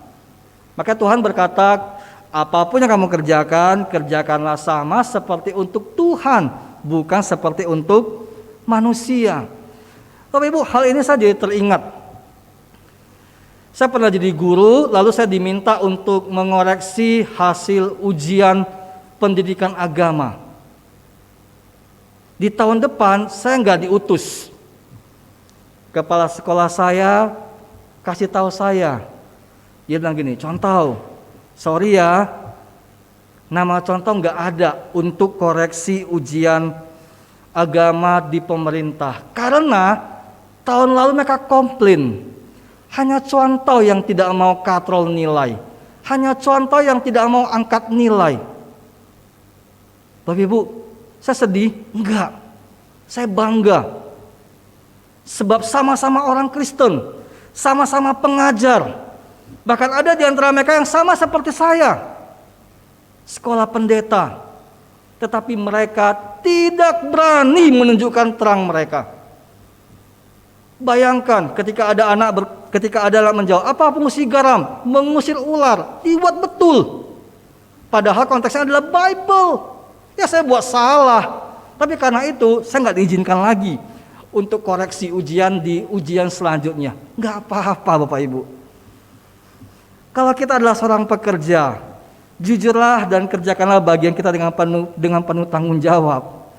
Maka Tuhan berkata, apapun yang kamu kerjakan, kerjakanlah sama seperti untuk Tuhan, bukan seperti untuk manusia. Bapak Ibu, hal ini saya jadi teringat. Saya pernah jadi guru, lalu saya diminta untuk mengoreksi hasil ujian pendidikan agama. Di tahun depan saya nggak diutus. Kepala sekolah saya kasih tahu saya, dia bilang gini, contoh, sorry ya, nama contoh nggak ada untuk koreksi ujian agama di pemerintah. Karena tahun lalu mereka komplain, hanya contoh yang tidak mau katrol nilai, hanya contoh yang tidak mau angkat nilai. Bapak Ibu, saya sedih? Enggak, saya bangga. Sebab sama-sama orang Kristen, sama-sama pengajar. Bahkan ada di antara mereka yang sama seperti saya, sekolah pendeta, tetapi mereka tidak berani menunjukkan terang mereka. Bayangkan ketika ada anak menjawab, apa fungsi garam? Mengusir ular. Dibuat betul. Padahal konteksnya adalah Bible. Ya saya buat salah, tapi karena itu saya nggak diizinkan lagi untuk koreksi ujian di ujian selanjutnya. Nggak apa-apa Bapak Ibu. Kalau kita adalah seorang pekerja, jujurlah dan kerjakanlah bagian kita dengan penuh tanggung jawab.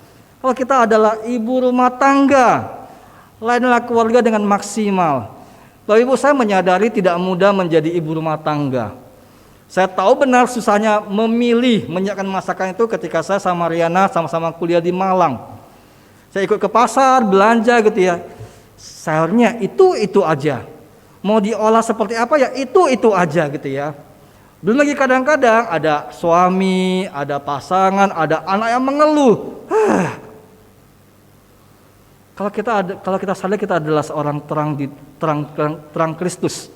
Kalau kita adalah ibu rumah tangga, layanilah keluarga dengan maksimal. Bapak Ibu, saya menyadari tidak mudah menjadi ibu rumah tangga. Saya tahu benar susahnya memilih menyiapkan masakan itu ketika saya sama Riana sama-sama kuliah di Malang. Saya ikut ke pasar, belanja gitu ya. Sayurnya itu aja. Mau diolah seperti apa ya itu aja gitu ya. Belum lagi kadang-kadang ada suami, ada pasangan, ada anak yang mengeluh. Kalau kita sadar kita adalah seorang terang Kristus,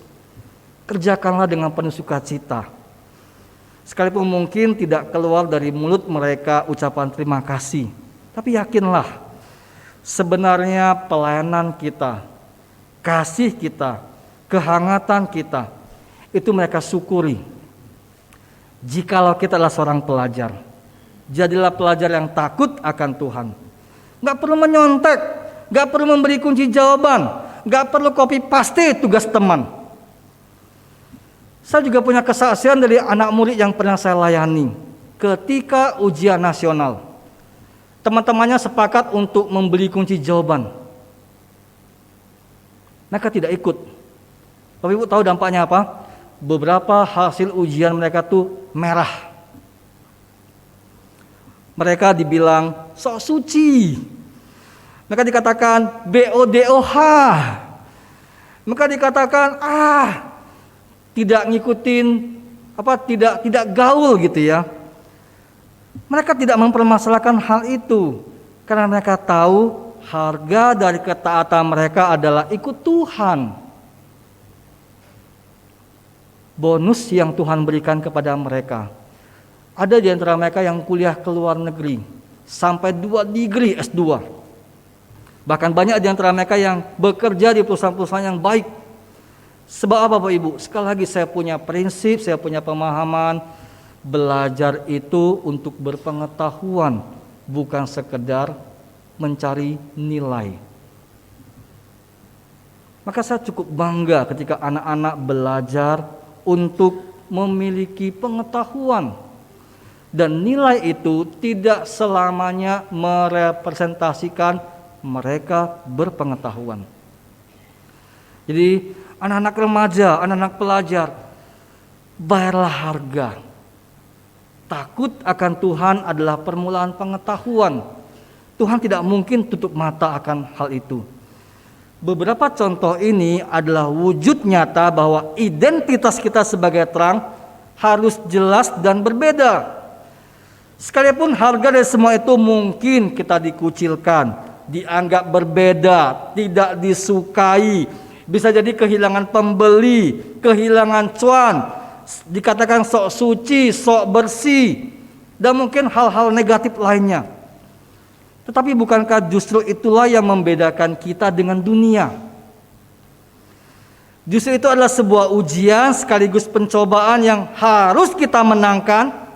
kerjakanlah dengan penuh sukacita. Sekalipun mungkin tidak keluar dari mulut mereka ucapan terima kasih, tapi yakinlah sebenarnya pelayanan kita, kasih kita, kehangatan kita, itu mereka syukuri. Jikalau kita adalah seorang pelajar, jadilah pelajar yang takut akan Tuhan. Gak perlu menyontek, gak perlu memberi kunci jawaban, gak perlu copy paste tugas teman. Saya juga punya kesaksian dari anak murid yang pernah saya layani. Ketika ujian nasional, teman-temannya sepakat untuk membeli kunci jawaban. Mereka tidak ikut. Bapak Ibu tahu dampaknya apa? Beberapa hasil ujian mereka tuh merah. Mereka dibilang sok suci. Mereka dikatakan BODOH. Mereka dikatakan tidak ngikutin tidak gaul gitu ya. Mereka tidak mempermasalahkan hal itu karena mereka tahu harga dari ketaatan mereka adalah ikut Tuhan. Bonus yang Tuhan berikan kepada mereka, Ada di antara mereka yang kuliah ke luar negeri sampai 2 degree S2. Bahkan banyak di antara mereka yang bekerja di perusahaan-perusahaan yang baik. Sebab apa Bapak Ibu? Sekali lagi saya punya prinsip, saya punya pemahaman, belajar itu untuk berpengetahuan, bukan sekedar mencari nilai. Maka saya cukup bangga ketika anak-anak belajar untuk memiliki pengetahuan. Dan nilai itu tidak selamanya merepresentasikan mereka berpengetahuan. Jadi anak-anak remaja, anak-anak pelajar, bayarlah harga. Takut akan Tuhan adalah permulaan pengetahuan. Tuhan tidak mungkin tutup mata akan hal itu. Beberapa contoh ini adalah wujud nyata bahwa identitas kita sebagai terang harus jelas dan berbeda. Sekalipun harga dari semua itu mungkin kita dikucilkan, dianggap berbeda, tidak disukai, bisa jadi kehilangan pembeli, kehilangan cuan, dikatakan sok suci, sok bersih, dan mungkin hal-hal negatif lainnya. Tetapi bukankah justru itulah yang membedakan kita dengan dunia? Justru itu adalah sebuah ujian sekaligus pencobaan yang harus kita menangkan,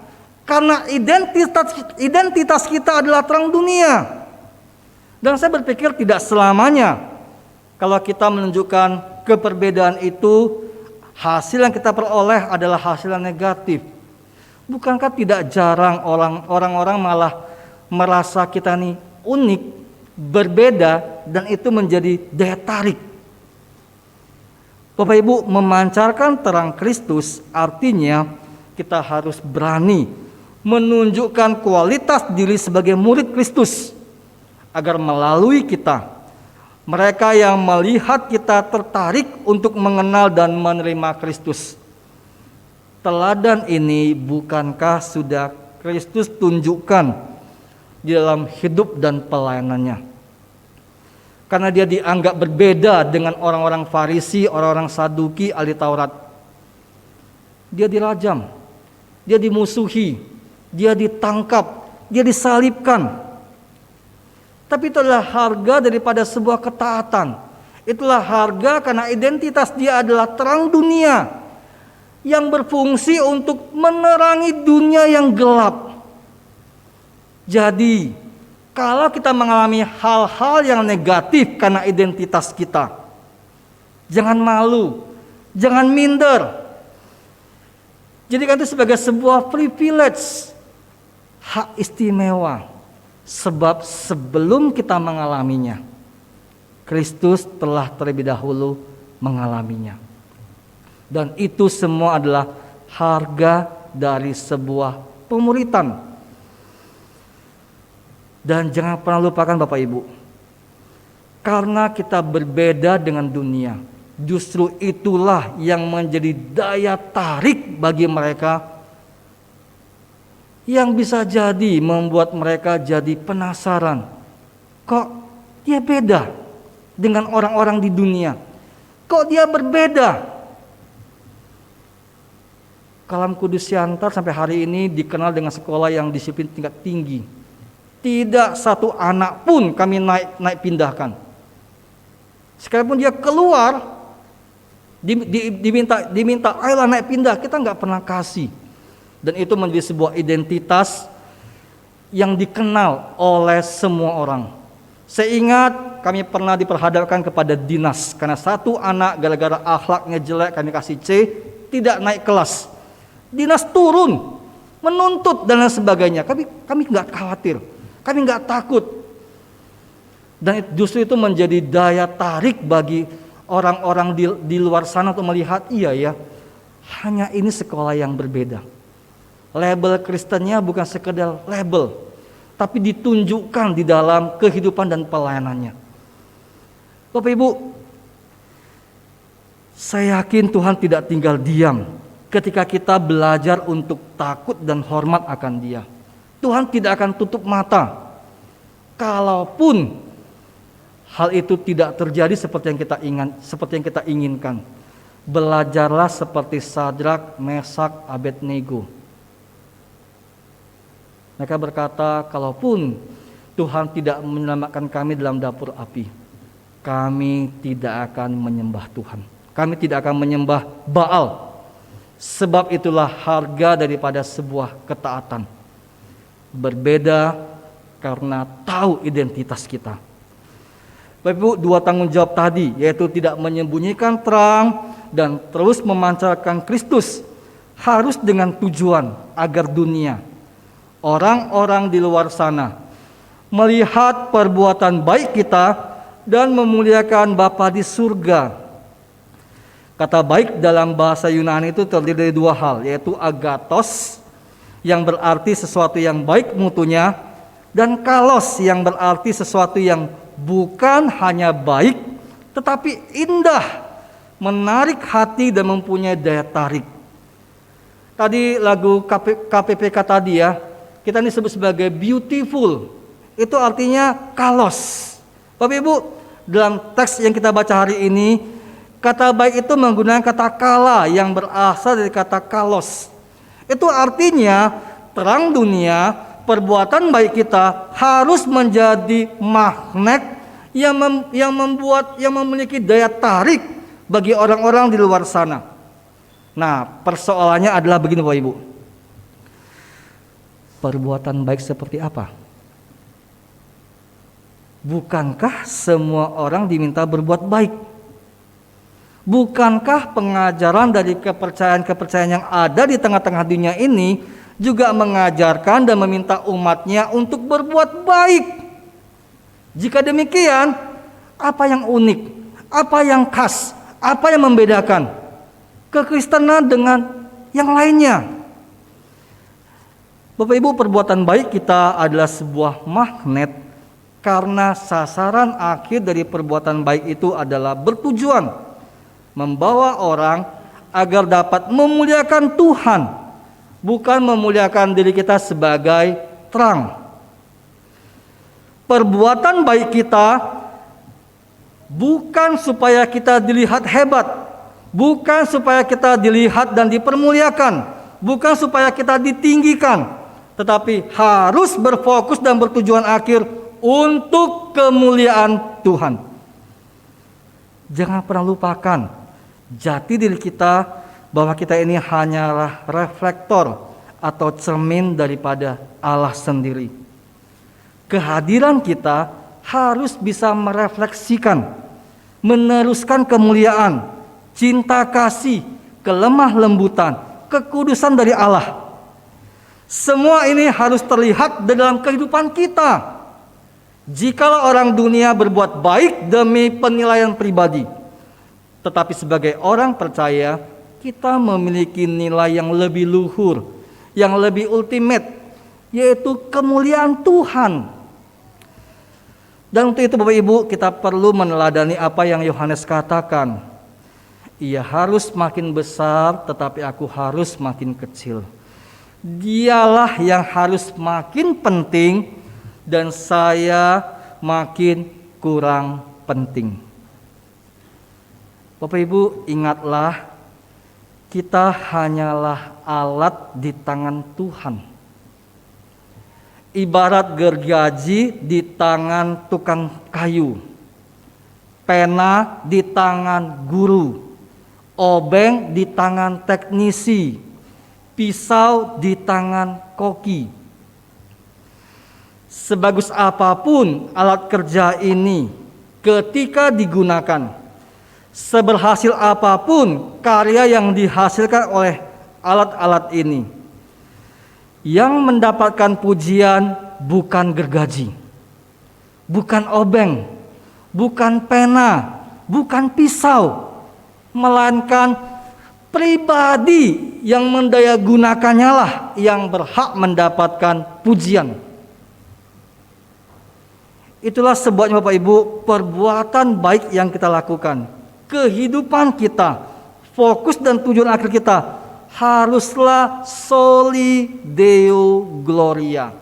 karena identitas kita adalah terang dunia. Dan saya berpikir tidak selamanya kalau kita menunjukkan keperbedaan itu, hasil yang kita peroleh adalah hasil yang negatif. Bukankah tidak jarang orang-orang malah merasa kita ini unik, berbeda, dan itu menjadi daya tarik. Bapak Ibu, memancarkan terang Kristus artinya kita harus berani menunjukkan kualitas diri sebagai murid Kristus, agar melalui kita, mereka yang melihat kita tertarik untuk mengenal dan menerima Kristus. Teladan ini bukankah sudah Kristus tunjukkan di dalam hidup dan pelayanannya? Karena dia dianggap berbeda dengan orang-orang Farisi, orang-orang Saduki, ahli Taurat. Dia dirajam, dia dimusuhi, dia ditangkap, dia disalibkan. Tapi itulah harga daripada sebuah ketaatan. Itulah harga karena identitas dia adalah terang dunia yang berfungsi untuk menerangi dunia yang gelap. Jadi, kalau kita mengalami hal-hal yang negatif karena identitas kita, jangan malu, jangan minder. Jadikan itu sebagai sebuah privilege, hak istimewa. Sebab sebelum kita mengalaminya, Kristus telah terlebih dahulu mengalaminya. Dan itu semua adalah harga dari sebuah pemuritan. Dan jangan pernah lupakan Bapak Ibu, karena kita berbeda dengan dunia, justru itulah yang menjadi daya tarik bagi mereka, yang bisa jadi membuat mereka jadi penasaran. Kok dia beda dengan orang-orang di dunia? Kok dia berbeda? Kalam Kudus Siantar sampai hari ini dikenal dengan sekolah yang disiplin tingkat tinggi. Tidak satu anak pun kami naik pindahkan. Sekalipun dia keluar, diminta ayolah naik pindah, kita nggak pernah kasih. Dan itu menjadi sebuah identitas yang dikenal oleh semua orang. Saya ingat kami pernah diperhadapkan kepada dinas, karena satu anak gara-gara akhlaknya jelek kami kasih C, tidak naik kelas. Dinas turun, menuntut dan lain sebagainya. Kami nggak khawatir, kami nggak takut. Dan justru itu menjadi daya tarik bagi orang-orang di luar sana untuk melihat, iya ya, hanya ini sekolah yang berbeda. Label Kristennya bukan sekedar label, tapi ditunjukkan di dalam kehidupan dan pelayanannya. Bapak Ibu, saya yakin Tuhan tidak tinggal diam ketika kita belajar untuk takut dan hormat akan Dia. Tuhan tidak akan tutup mata kalaupun hal itu tidak terjadi seperti yang kita inginkan. Belajarlah seperti Sadrak, Mesak, Abednego. Mereka berkata, kalaupun Tuhan tidak menyelamatkan kami dalam dapur api, kami tidak akan menyembah Tuhan. Kami tidak akan menyembah Baal. Sebab itulah harga daripada sebuah ketaatan. Berbeda karena tahu identitas kita. Bapak Ibu, dua tanggung jawab tadi, yaitu tidak menyembunyikan terang dan terus memancarkan Kristus, harus dengan tujuan agar dunia, orang-orang di luar sana, melihat perbuatan baik kita dan memuliakan Bapa di surga. Kata baik dalam bahasa Yunani itu terdiri dari dua hal, yaitu agathos, yang berarti sesuatu yang baik mutunya, dan kalos, yang berarti sesuatu yang bukan hanya baik, tetapi indah, menarik hati dan mempunyai daya tarik. Tadi lagu KPPK tadi ya, kita ini sebut sebagai beautiful, itu artinya kalos. Bapak Ibu, dalam teks yang kita baca hari ini, kata baik itu menggunakan kata kala yang berasal dari kata kalos. Itu artinya terang dunia, perbuatan baik kita harus menjadi magnet yang memiliki daya tarik bagi orang-orang di luar sana. Nah, persoalannya adalah begini Bapak Ibu. Perbuatan baik seperti apa? Bukankah semua orang diminta berbuat baik? Bukankah pengajaran dari kepercayaan-kepercayaan yang ada di tengah-tengah dunia ini juga mengajarkan dan meminta umatnya untuk berbuat baik? Jika demikian, apa yang unik, apa yang khas, apa yang membedakan kekristenan dengan yang lainnya? Bapak Ibu, perbuatan baik kita adalah sebuah magnet karena sasaran akhir dari perbuatan baik itu adalah bertujuan membawa orang agar dapat memuliakan Tuhan, bukan memuliakan diri kita sebagai terang. Perbuatan baik kita bukan supaya kita dilihat hebat, bukan supaya kita dilihat dan dipermuliakan, bukan supaya kita ditinggikan, tetapi harus berfokus dan bertujuan akhir untuk kemuliaan Tuhan. Jangan pernah lupakan jati diri kita, bahwa kita ini hanyalah reflektor atau cermin daripada Allah sendiri. Kehadiran kita harus bisa merefleksikan, meneruskan kemuliaan, cinta kasih, kelemah lembutan, kekudusan dari Allah. Semua ini harus terlihat dalam kehidupan kita. Jikalau orang dunia berbuat baik demi penilaian pribadi, tetapi sebagai orang percaya, kita memiliki nilai yang lebih luhur, yang lebih ultimate, yaitu kemuliaan Tuhan. Dan untuk itu Bapak Ibu, kita perlu meneladani apa yang Yohanes katakan. Ia harus makin besar, tetapi aku harus makin kecil. Dialah yang harus makin penting, dan saya makin kurang penting. Bapak Ibu, ingatlah, kita hanyalah alat di tangan Tuhan. Ibarat gergaji di tangan tukang kayu, pena di tangan guru, obeng di tangan teknisi, pisau di tangan koki. Sebagus apapun alat kerja ini, ketika digunakan, seberhasil apapun karya yang dihasilkan oleh alat-alat ini, yang mendapatkan pujian bukan gergaji, bukan obeng, bukan pena, bukan pisau, melainkan pribadi yang mendayagunakannya lah yang berhak mendapatkan pujian. Itulah sebabnya Bapak Ibu, perbuatan baik yang kita lakukan, kehidupan kita, fokus dan tujuan akhir kita haruslah soli Deo Gloria.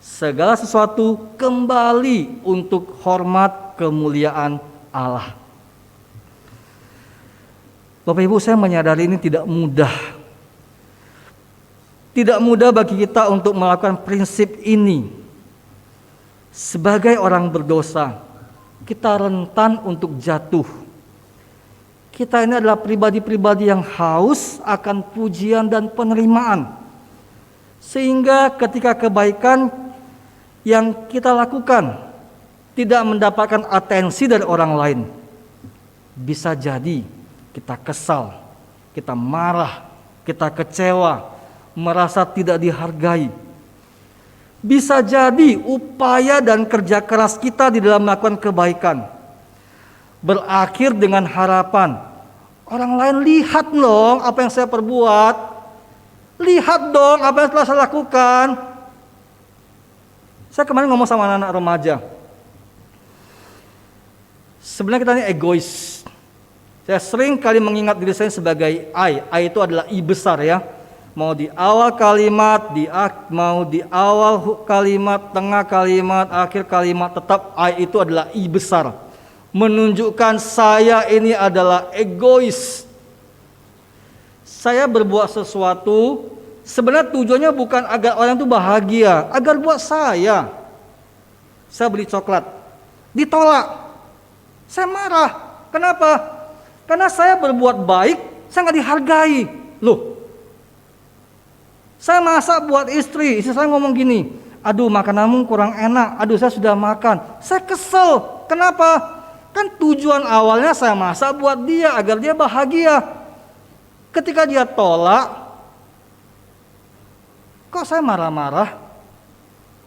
Segala sesuatu kembali untuk hormat kemuliaan Allah. Bapak Ibu, saya menyadari ini tidak mudah. Tidak mudah bagi kita untuk melakukan prinsip ini. Sebagai orang berdosa, kita rentan untuk jatuh. Kita ini adalah pribadi-pribadi yang haus akan pujian dan penerimaan. Sehingga ketika kebaikan yang kita lakukan tidak mendapatkan atensi dari orang lain, bisa jadi kita kesal, kita marah, kita kecewa, merasa tidak dihargai. Bisa jadi upaya dan kerja keras kita di dalam melakukan kebaikan berakhir dengan harapan orang lain lihat dong apa yang saya perbuat, lihat dong apa yang telah saya lakukan. Saya kemarin ngomong sama anak-anak remaja, sebenarnya kita ini egois. Saya sering kali mengingat diri saya sebagai I itu adalah I besar ya. Mau di awal kalimat, mau di awal kalimat, tengah kalimat, akhir kalimat, tetap I itu adalah I besar. Menunjukkan saya ini adalah egois. Saya berbuat sesuatu, sebenarnya tujuannya bukan agar orang itu bahagia, agar buat saya. Saya beli coklat, ditolak. Saya marah. Kenapa? Karena saya berbuat baik, saya nggak dihargai. Loh, saya masak buat istri saya ngomong gini, aduh makananmu kurang enak, aduh saya sudah makan. Saya kesel, kenapa? Kan tujuan awalnya saya masak buat dia, agar dia bahagia. Ketika dia tolak, kok saya marah-marah?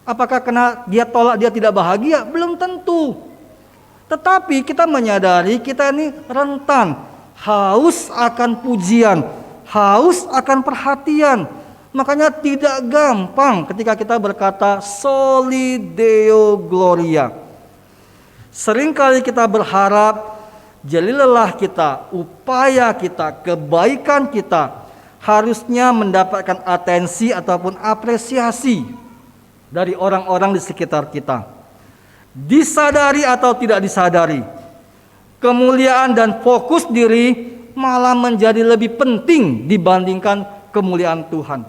Apakah karena dia tolak dia tidak bahagia? Belum tentu. Tetapi kita menyadari kita ini rentan, haus akan pujian, haus akan perhatian. Makanya tidak gampang ketika kita berkata Soli Deo Gloria. Seringkali kita berharap jeli lelah kita, upaya kita, kebaikan kita harusnya mendapatkan atensi ataupun apresiasi dari orang-orang di sekitar kita. Disadari atau tidak disadari, kemuliaan dan fokus diri malah menjadi lebih penting dibandingkan kemuliaan Tuhan.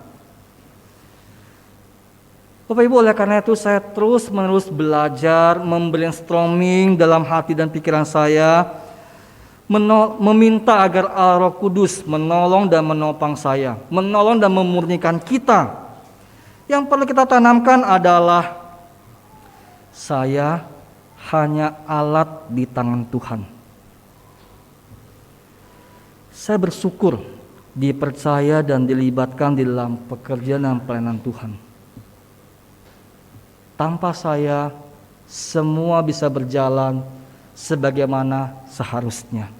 Bapak Ibu, oleh karena itu saya terus-menerus belajar, membrainstorming dalam hati dan pikiran saya, meminta agar Allah Roh Kudus menolong dan menopang saya, menolong dan memurnikan kita. Yang perlu kita tanamkan adalah saya hanya alat di tangan Tuhan. Saya bersyukur dipercaya dan dilibatkan di dalam pekerjaan dan pelayanan Tuhan. Tanpa saya, semua bisa berjalan sebagaimana seharusnya.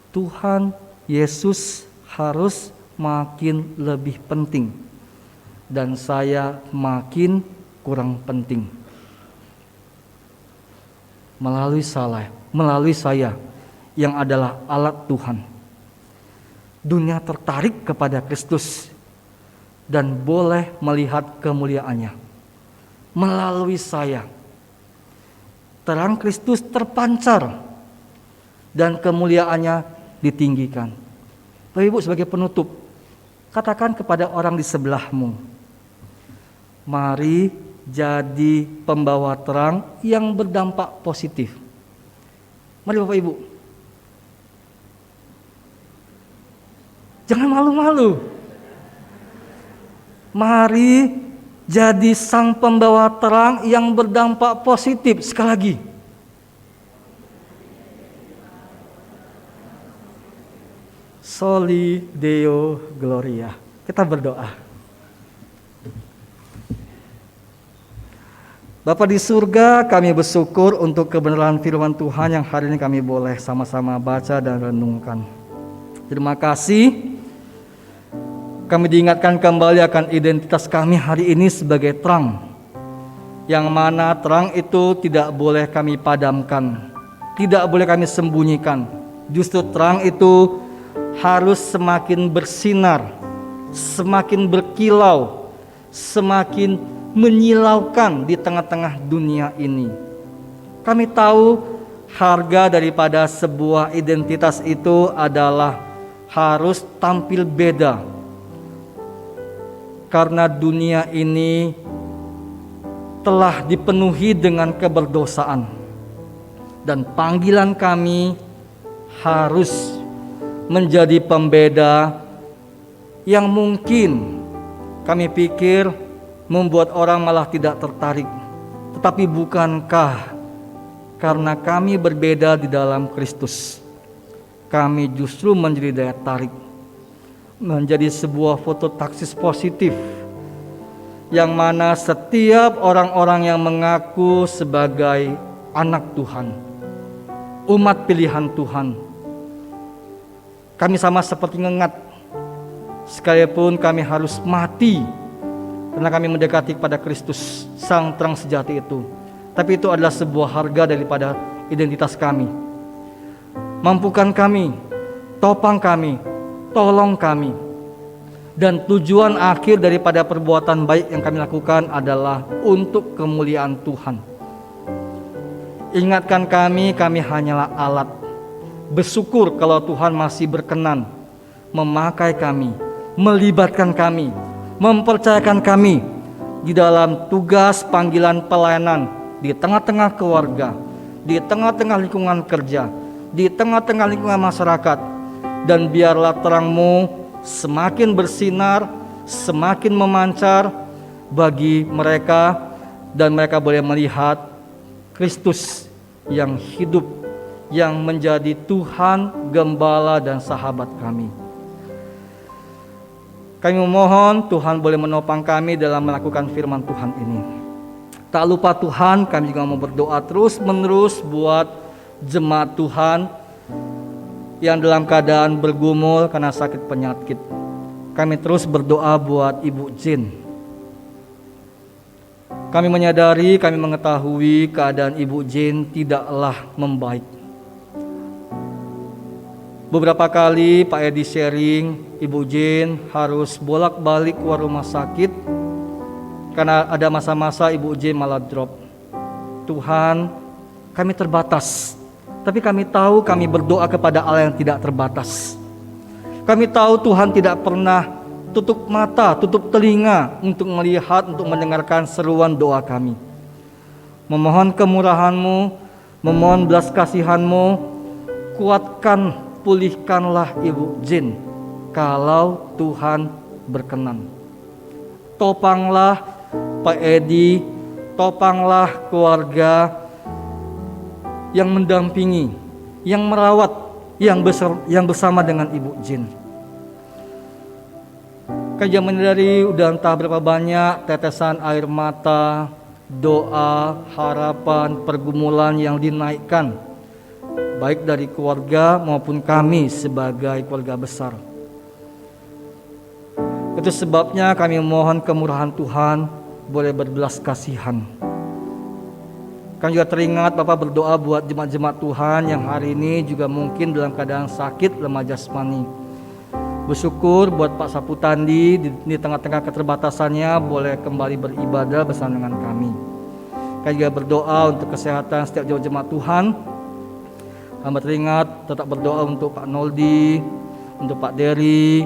Tuhan Yesus harus makin lebih penting, dan saya makin kurang penting. Melalui saya yang adalah alat Tuhan, dunia tertarik kepada Kristus dan boleh melihat kemuliaannya. Melalui saya, terang Kristus terpancar dan kemuliaannya ditinggikan. Bapak Ibu, sebagai penutup, katakan kepada orang di sebelahmu, mari jadi pembawa terang yang berdampak positif. Mari Bapak Ibu, jangan malu-malu. Mari jadi sang pembawa terang yang berdampak positif. Sekali lagi, Soli Deo Gloria. Kita berdoa. Bapa di surga, kami bersyukur untuk kebenaran firman Tuhan yang hari ini kami boleh sama-sama baca dan renungkan. Terima kasih, kami diingatkan kembali akan identitas kami hari ini sebagai terang, yang mana terang itu tidak boleh kami padamkan, tidak boleh kami sembunyikan. Justru terang itu harus semakin bersinar, semakin berkilau, semakin menyilaukan di tengah-tengah dunia ini. Kami tahu harga daripada sebuah identitas itu adalah harus tampil beda, karena dunia ini telah dipenuhi dengan keberdosaan, dan panggilan kami harus menjadi pembeda yang mungkin kami pikir membuat orang malah tidak tertarik. Tetapi bukankah karena kami berbeda di dalam Kristus, kami justru menjadi daya tarik, menjadi sebuah fototaksis positif, yang mana setiap orang-orang yang mengaku sebagai anak Tuhan, umat pilihan Tuhan, kami sama seperti ngengat, sekalipun kami harus mati karena kami mendekati kepada Kristus, Sang Terang Sejati itu. Tapi itu adalah sebuah harga daripada identitas kami. Mampukan kami, topang kami, tolong kami. Dan tujuan akhir daripada perbuatan baik yang kami lakukan adalah untuk kemuliaan Tuhan. Ingatkan kami hanyalah alat. Bersyukur kalau Tuhan masih berkenan memakai kami, melibatkan kami, mempercayakan kami di dalam tugas panggilan pelayanan di tengah-tengah keluarga, di tengah-tengah lingkungan kerja, di tengah-tengah lingkungan masyarakat. Dan biarlah terang-Mu semakin bersinar, semakin memancar bagi mereka, dan mereka boleh melihat Kristus yang hidup, yang menjadi Tuhan, Gembala, dan sahabat kami. Kami memohon Tuhan boleh menopang kami dalam melakukan firman Tuhan ini. Tak lupa Tuhan, kami juga mau berdoa terus menerus buat jemaat Tuhan yang dalam keadaan bergumul karena sakit penyakit. Kami terus berdoa buat Ibu Jin. Kami menyadari, kami mengetahui keadaan Ibu Jin tidaklah membaik. Beberapa kali Pak Edi sharing, Ibu Jin harus bolak-balik keluar rumah sakit karena ada masa-masa Ibu Jin malah drop. Tuhan, kami terbatas, tapi kami tahu kami berdoa kepada Allah yang tidak terbatas. Kami tahu Tuhan tidak pernah tutup mata, tutup telinga untuk melihat, untuk mendengarkan seruan doa kami. Memohon kemurahan-Mu, memohon belas kasihan-Mu, kuatkan, pulihkanlah Ibu Jin kalau Tuhan berkenan. Topanglah Pak Edi, topanglah keluarga yang mendampingi, yang merawat, yang bersama dengan Ibu Jin. Kami menyadari udah entah berapa banyak tetesan air mata, doa, harapan, pergumulan yang dinaikkan, baik dari keluarga maupun kami sebagai keluarga besar. Itu sebabnya kami mohon kemurahan Tuhan boleh berbelas kasihan. Kami juga teringat Bapak berdoa buat jemaat-jemaat Tuhan yang hari ini juga mungkin dalam keadaan sakit, lemah jasmani. Bersyukur buat Pak Saputandi di tengah-tengah keterbatasannya boleh kembali beribadah bersama dengan kami. Kami juga berdoa untuk kesehatan setiap jemaat Tuhan. Hamba teringat tetap berdoa untuk Pak Noldi, untuk Pak Dery,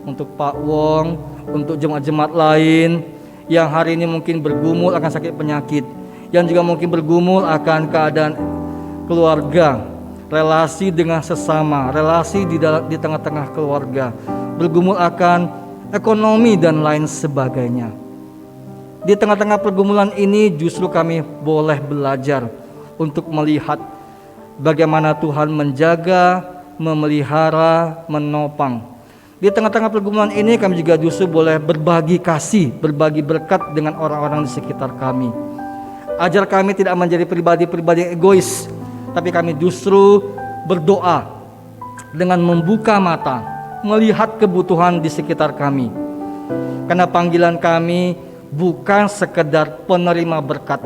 untuk Pak Wong, untuk jemaat-jemaat lain yang hari ini mungkin bergumul akan sakit penyakit, yang juga mungkin bergumul akan keadaan keluarga, relasi dengan sesama, relasi di tengah-tengah keluarga, bergumul akan ekonomi dan lain sebagainya. Di tengah-tengah pergumulan ini justru kami boleh belajar untuk melihat bagaimana Tuhan menjaga, memelihara, menopang. Di tengah-tengah pergumulan ini kami juga justru boleh berbagi kasih, berbagi berkat dengan orang-orang di sekitar kami. Ajar kami tidak menjadi pribadi-pribadi yang egois, tapi kami justru berdoa dengan membuka mata, melihat kebutuhan di sekitar kami. Karena panggilan kami bukan sekedar penerima berkat,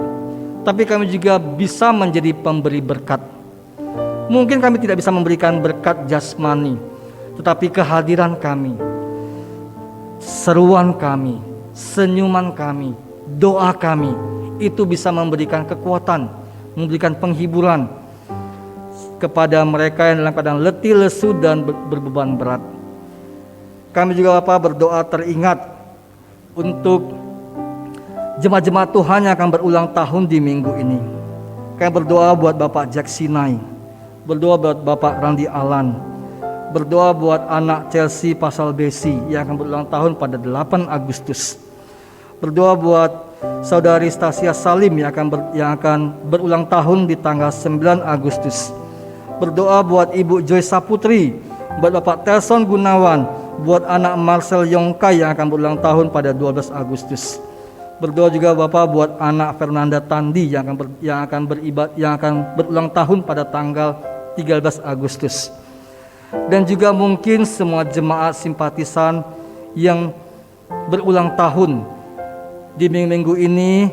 tapi kami juga bisa menjadi pemberi berkat. Mungkin kami tidak bisa memberikan berkat jasmani, tetapi kehadiran kami, seruan kami, senyuman kami, doa kami, itu bisa memberikan kekuatan, memberikan penghiburan kepada mereka yang dalam keadaan letih, lesu, dan berbeban berat. Kami juga Bapak berdoa teringat untuk jemaat-jemaat Tuhan yang akan berulang tahun di minggu ini. Kami berdoa buat Bapak Jack Sinai, berdoa buat Bapak Randy Alan, berdoa buat anak Chelsea Pasal Besi yang akan berulang tahun pada 8 Agustus. Berdoa buat Saudari Stasia Salim yang akan berulang tahun di tanggal 9 Agustus. Berdoa buat Ibu Joy Saputri, buat Bapak Telson Gunawan, buat anak Marcel Yongkai yang akan berulang tahun pada 12 Agustus. Berdoa juga Bapak buat anak Fernanda Tandi yang akan berulang tahun pada tanggal 13 Agustus. Dan juga mungkin semua jemaat simpatisan yang berulang tahun di minggu ini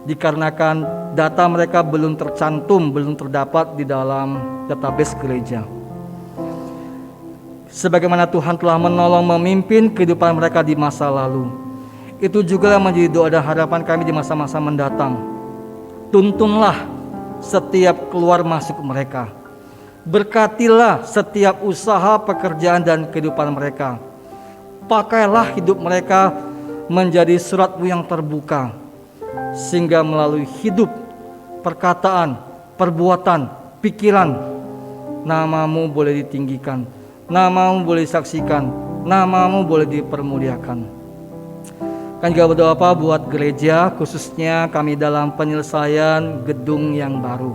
dikarenakan data mereka belum tercantum, belum terdapat di dalam database gereja. Sebagaimana Tuhan telah menolong memimpin kehidupan mereka di masa lalu, itu juga menjadi doa dan harapan kami di masa-masa mendatang. Tuntunlah setiap keluar masuk mereka. Berkatilah setiap usaha, pekerjaan dan kehidupan mereka. Pakailah hidup mereka menjadi surat-Mu yang terbuka, sehingga melalui hidup, perkataan, perbuatan, pikiran, nama-Mu boleh ditinggikan, nama-Mu boleh disaksikan, nama-Mu boleh dipermuliakan. Kan juga berdoa Pak buat gereja, khususnya kami dalam penyelesaian gedung yang baru.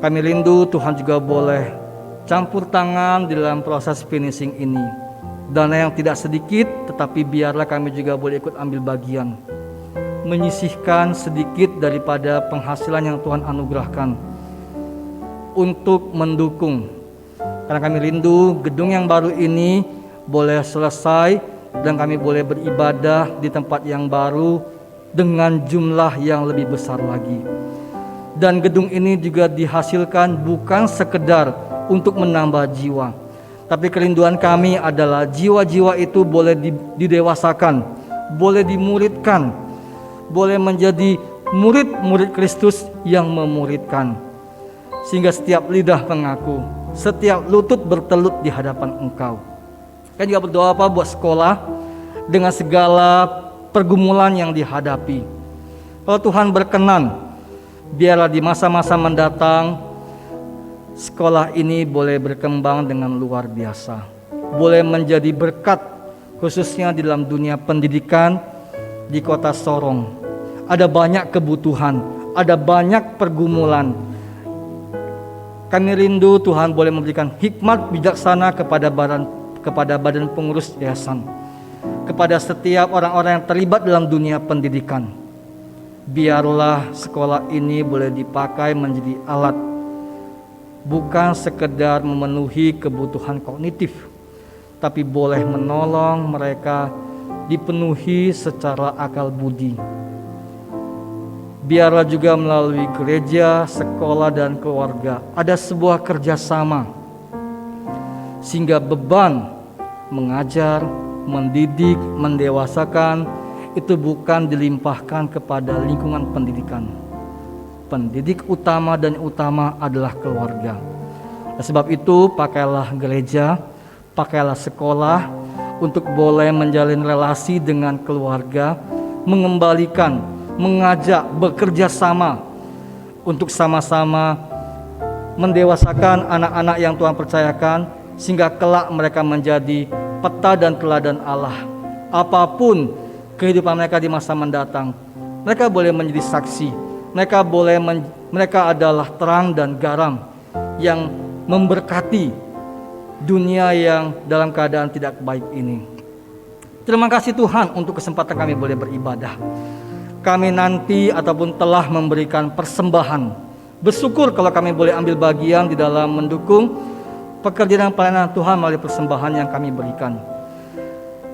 Kami rindu Tuhan juga boleh campur tangan di dalam proses finishing ini. Dana yang tidak sedikit, tetapi biarlah kami juga boleh ikut ambil bagian, menyisihkan sedikit daripada penghasilan yang Tuhan anugerahkan untuk mendukung. Karena kami rindu gedung yang baru ini boleh selesai dan kami boleh beribadah di tempat yang baru dengan jumlah yang lebih besar lagi. Dan gedung ini juga dihasilkan bukan sekedar untuk menambah jiwa, tapi kerinduan kami adalah jiwa-jiwa itu boleh didewasakan, boleh dimuridkan, boleh menjadi murid-murid Kristus yang memuridkan. Sehingga setiap lidah mengaku, setiap lutut bertelut di hadapan Engkau. Kan juga berdoa Pak buat sekolah dengan segala pergumulan yang dihadapi. Kalau Tuhan berkenan, biarlah di masa-masa mendatang sekolah ini boleh berkembang dengan luar biasa, boleh menjadi berkat khususnya di dalam dunia pendidikan di kota Sorong. Ada banyak kebutuhan, ada banyak pergumulan. Kami rindu Tuhan boleh memberikan hikmat bijaksana kepada badan pengurus yayasan, kepada setiap orang-orang yang terlibat dalam dunia pendidikan. Biarlah sekolah ini boleh dipakai menjadi alat, bukan sekedar memenuhi kebutuhan kognitif, tapi boleh menolong mereka dipenuhi secara akal budi. Biarlah juga melalui gereja, sekolah, dan keluarga ada sebuah kerjasama, sehingga beban mengajar, mendidik, mendewasakan itu bukan dilimpahkan kepada lingkungan pendidikan. Pendidik utama dan utama adalah keluarga. Sebab itu pakailah gereja, pakailah sekolah untuk boleh menjalin relasi dengan keluarga, mengembalikan, mengajak, bekerja sama untuk sama-sama mendewasakan anak-anak yang Tuhan percayakan, sehingga kelak mereka menjadi peta dan teladan Allah. Apapun kehidupan mereka di masa mendatang, mereka boleh menjadi saksi. Mereka adalah terang dan garam yang memberkati dunia yang dalam keadaan tidak baik ini. Terima kasih Tuhan untuk kesempatan kami boleh beribadah. Kami nanti ataupun telah memberikan persembahan. Bersyukur kalau kami boleh ambil bagian di dalam mendukung pekerjaan pelayanan Tuhan melalui persembahan yang kami berikan.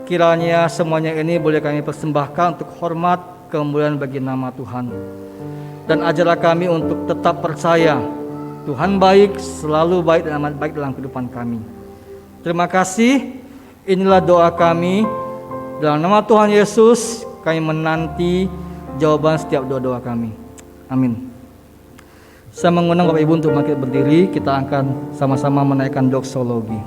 Kiranya semuanya ini boleh kami persembahkan untuk hormat kemuliaan bagi nama Tuhan. Dan ajarlah kami untuk tetap percaya Tuhan baik, selalu baik dan amat baik dalam kehidupan kami. Terima kasih. Inilah doa kami. Dalam nama Tuhan Yesus kami menanti jawaban setiap doa-doa kami. Amin. Saya mengundang Bapak Ibu untuk bangkit berdiri. Kita akan sama-sama menaikkan doksologi.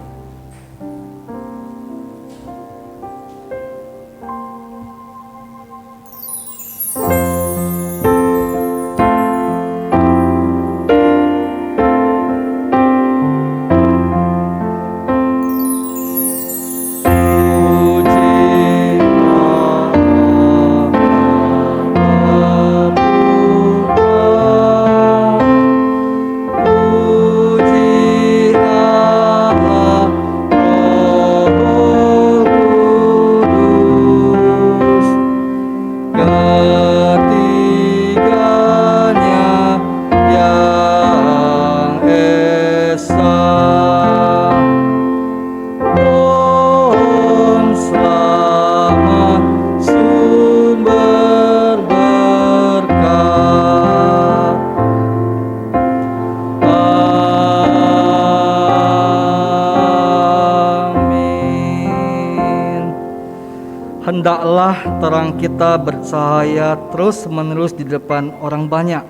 hendaklah terang kita bercahaya terus-menerus di depan orang banyak,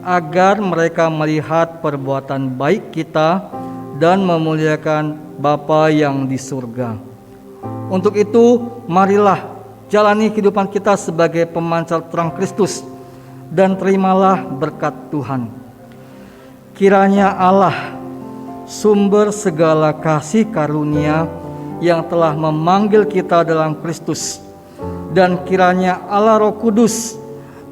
agar mereka melihat perbuatan baik kita dan memuliakan Bapa yang di surga. Untuk itu, marilah jalani kehidupan kita sebagai pemancar terang Kristus dan terimalah berkat Tuhan. Kiranya Allah, sumber segala kasih karunia yang telah memanggil kita dalam Kristus, dan kiranya Allah Roh Kudus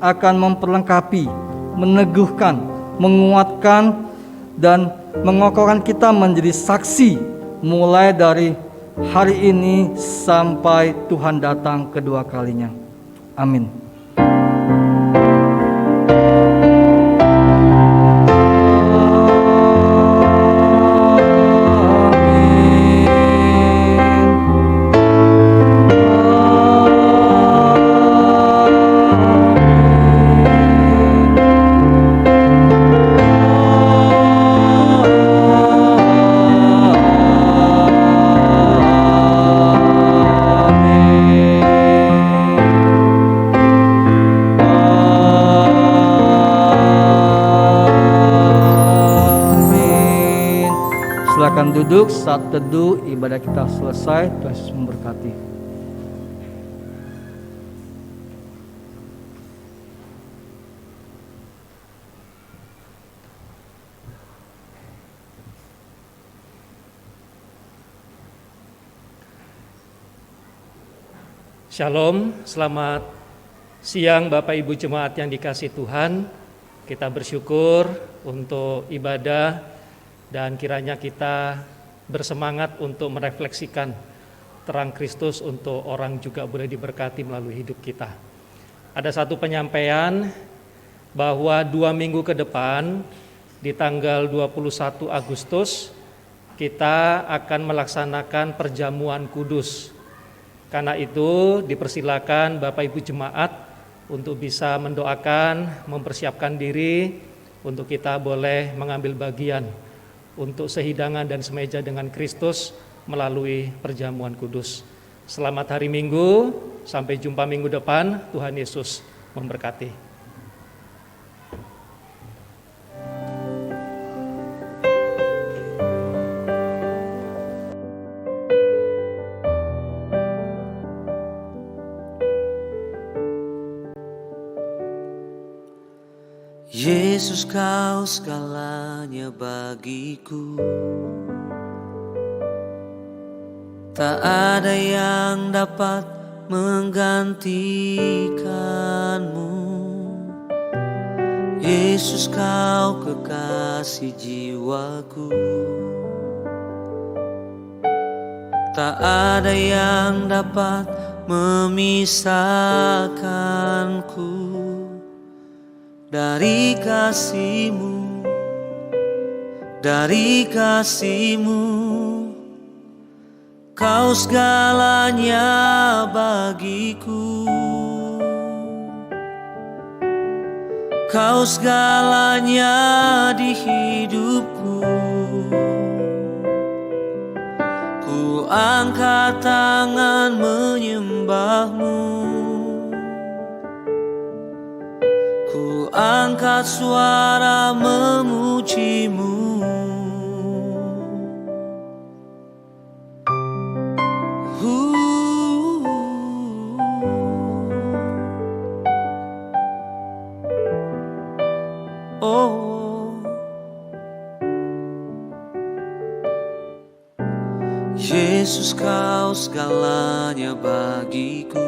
akan memperlengkapi, meneguhkan, menguatkan, dan mengokohkan kita menjadi saksi mulai dari hari ini sampai Tuhan datang kedua kalinya. Amin. Silakan duduk, saat teduh ibadah kita selesai. Tuhan Yesus memberkati. Shalom, selamat siang Bapak Ibu Jemaat yang dikasihi Tuhan. Kita bersyukur untuk ibadah dan kiranya kita bersemangat untuk merefleksikan terang Kristus untuk orang juga boleh diberkati melalui hidup kita. Ada satu penyampaian bahwa 2 minggu ke depan di tanggal 21 Agustus kita akan melaksanakan perjamuan kudus. Karena itu dipersilakan Bapak Ibu Jemaat untuk bisa mendoakan, mempersiapkan diri untuk kita boleh mengambil bagian untuk sehidangan dan semeja dengan Kristus melalui perjamuan kudus. Selamat hari Minggu, sampai jumpa minggu depan. Tuhan Yesus memberkati. Yesus, kau segalanya bagiku, tak ada yang dapat menggantikanmu. Yesus, kau kekasih jiwaku, tak ada yang dapat memisahkanku dari kasih-Mu, dari kasih-Mu. Kau segalanya bagiku, Kau segalanya di hidupku. Ku angkat tangan menyembah-Mu, ku angkat suara memuji-Mu. Oh, Yesus, kau segalanya bagiku,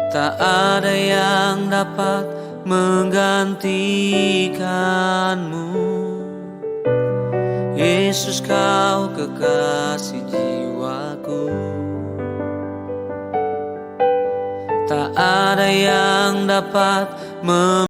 tak ada yang dapat menggantikanmu. Yesus, kau kekasih jiwaku, tak ada yang dapat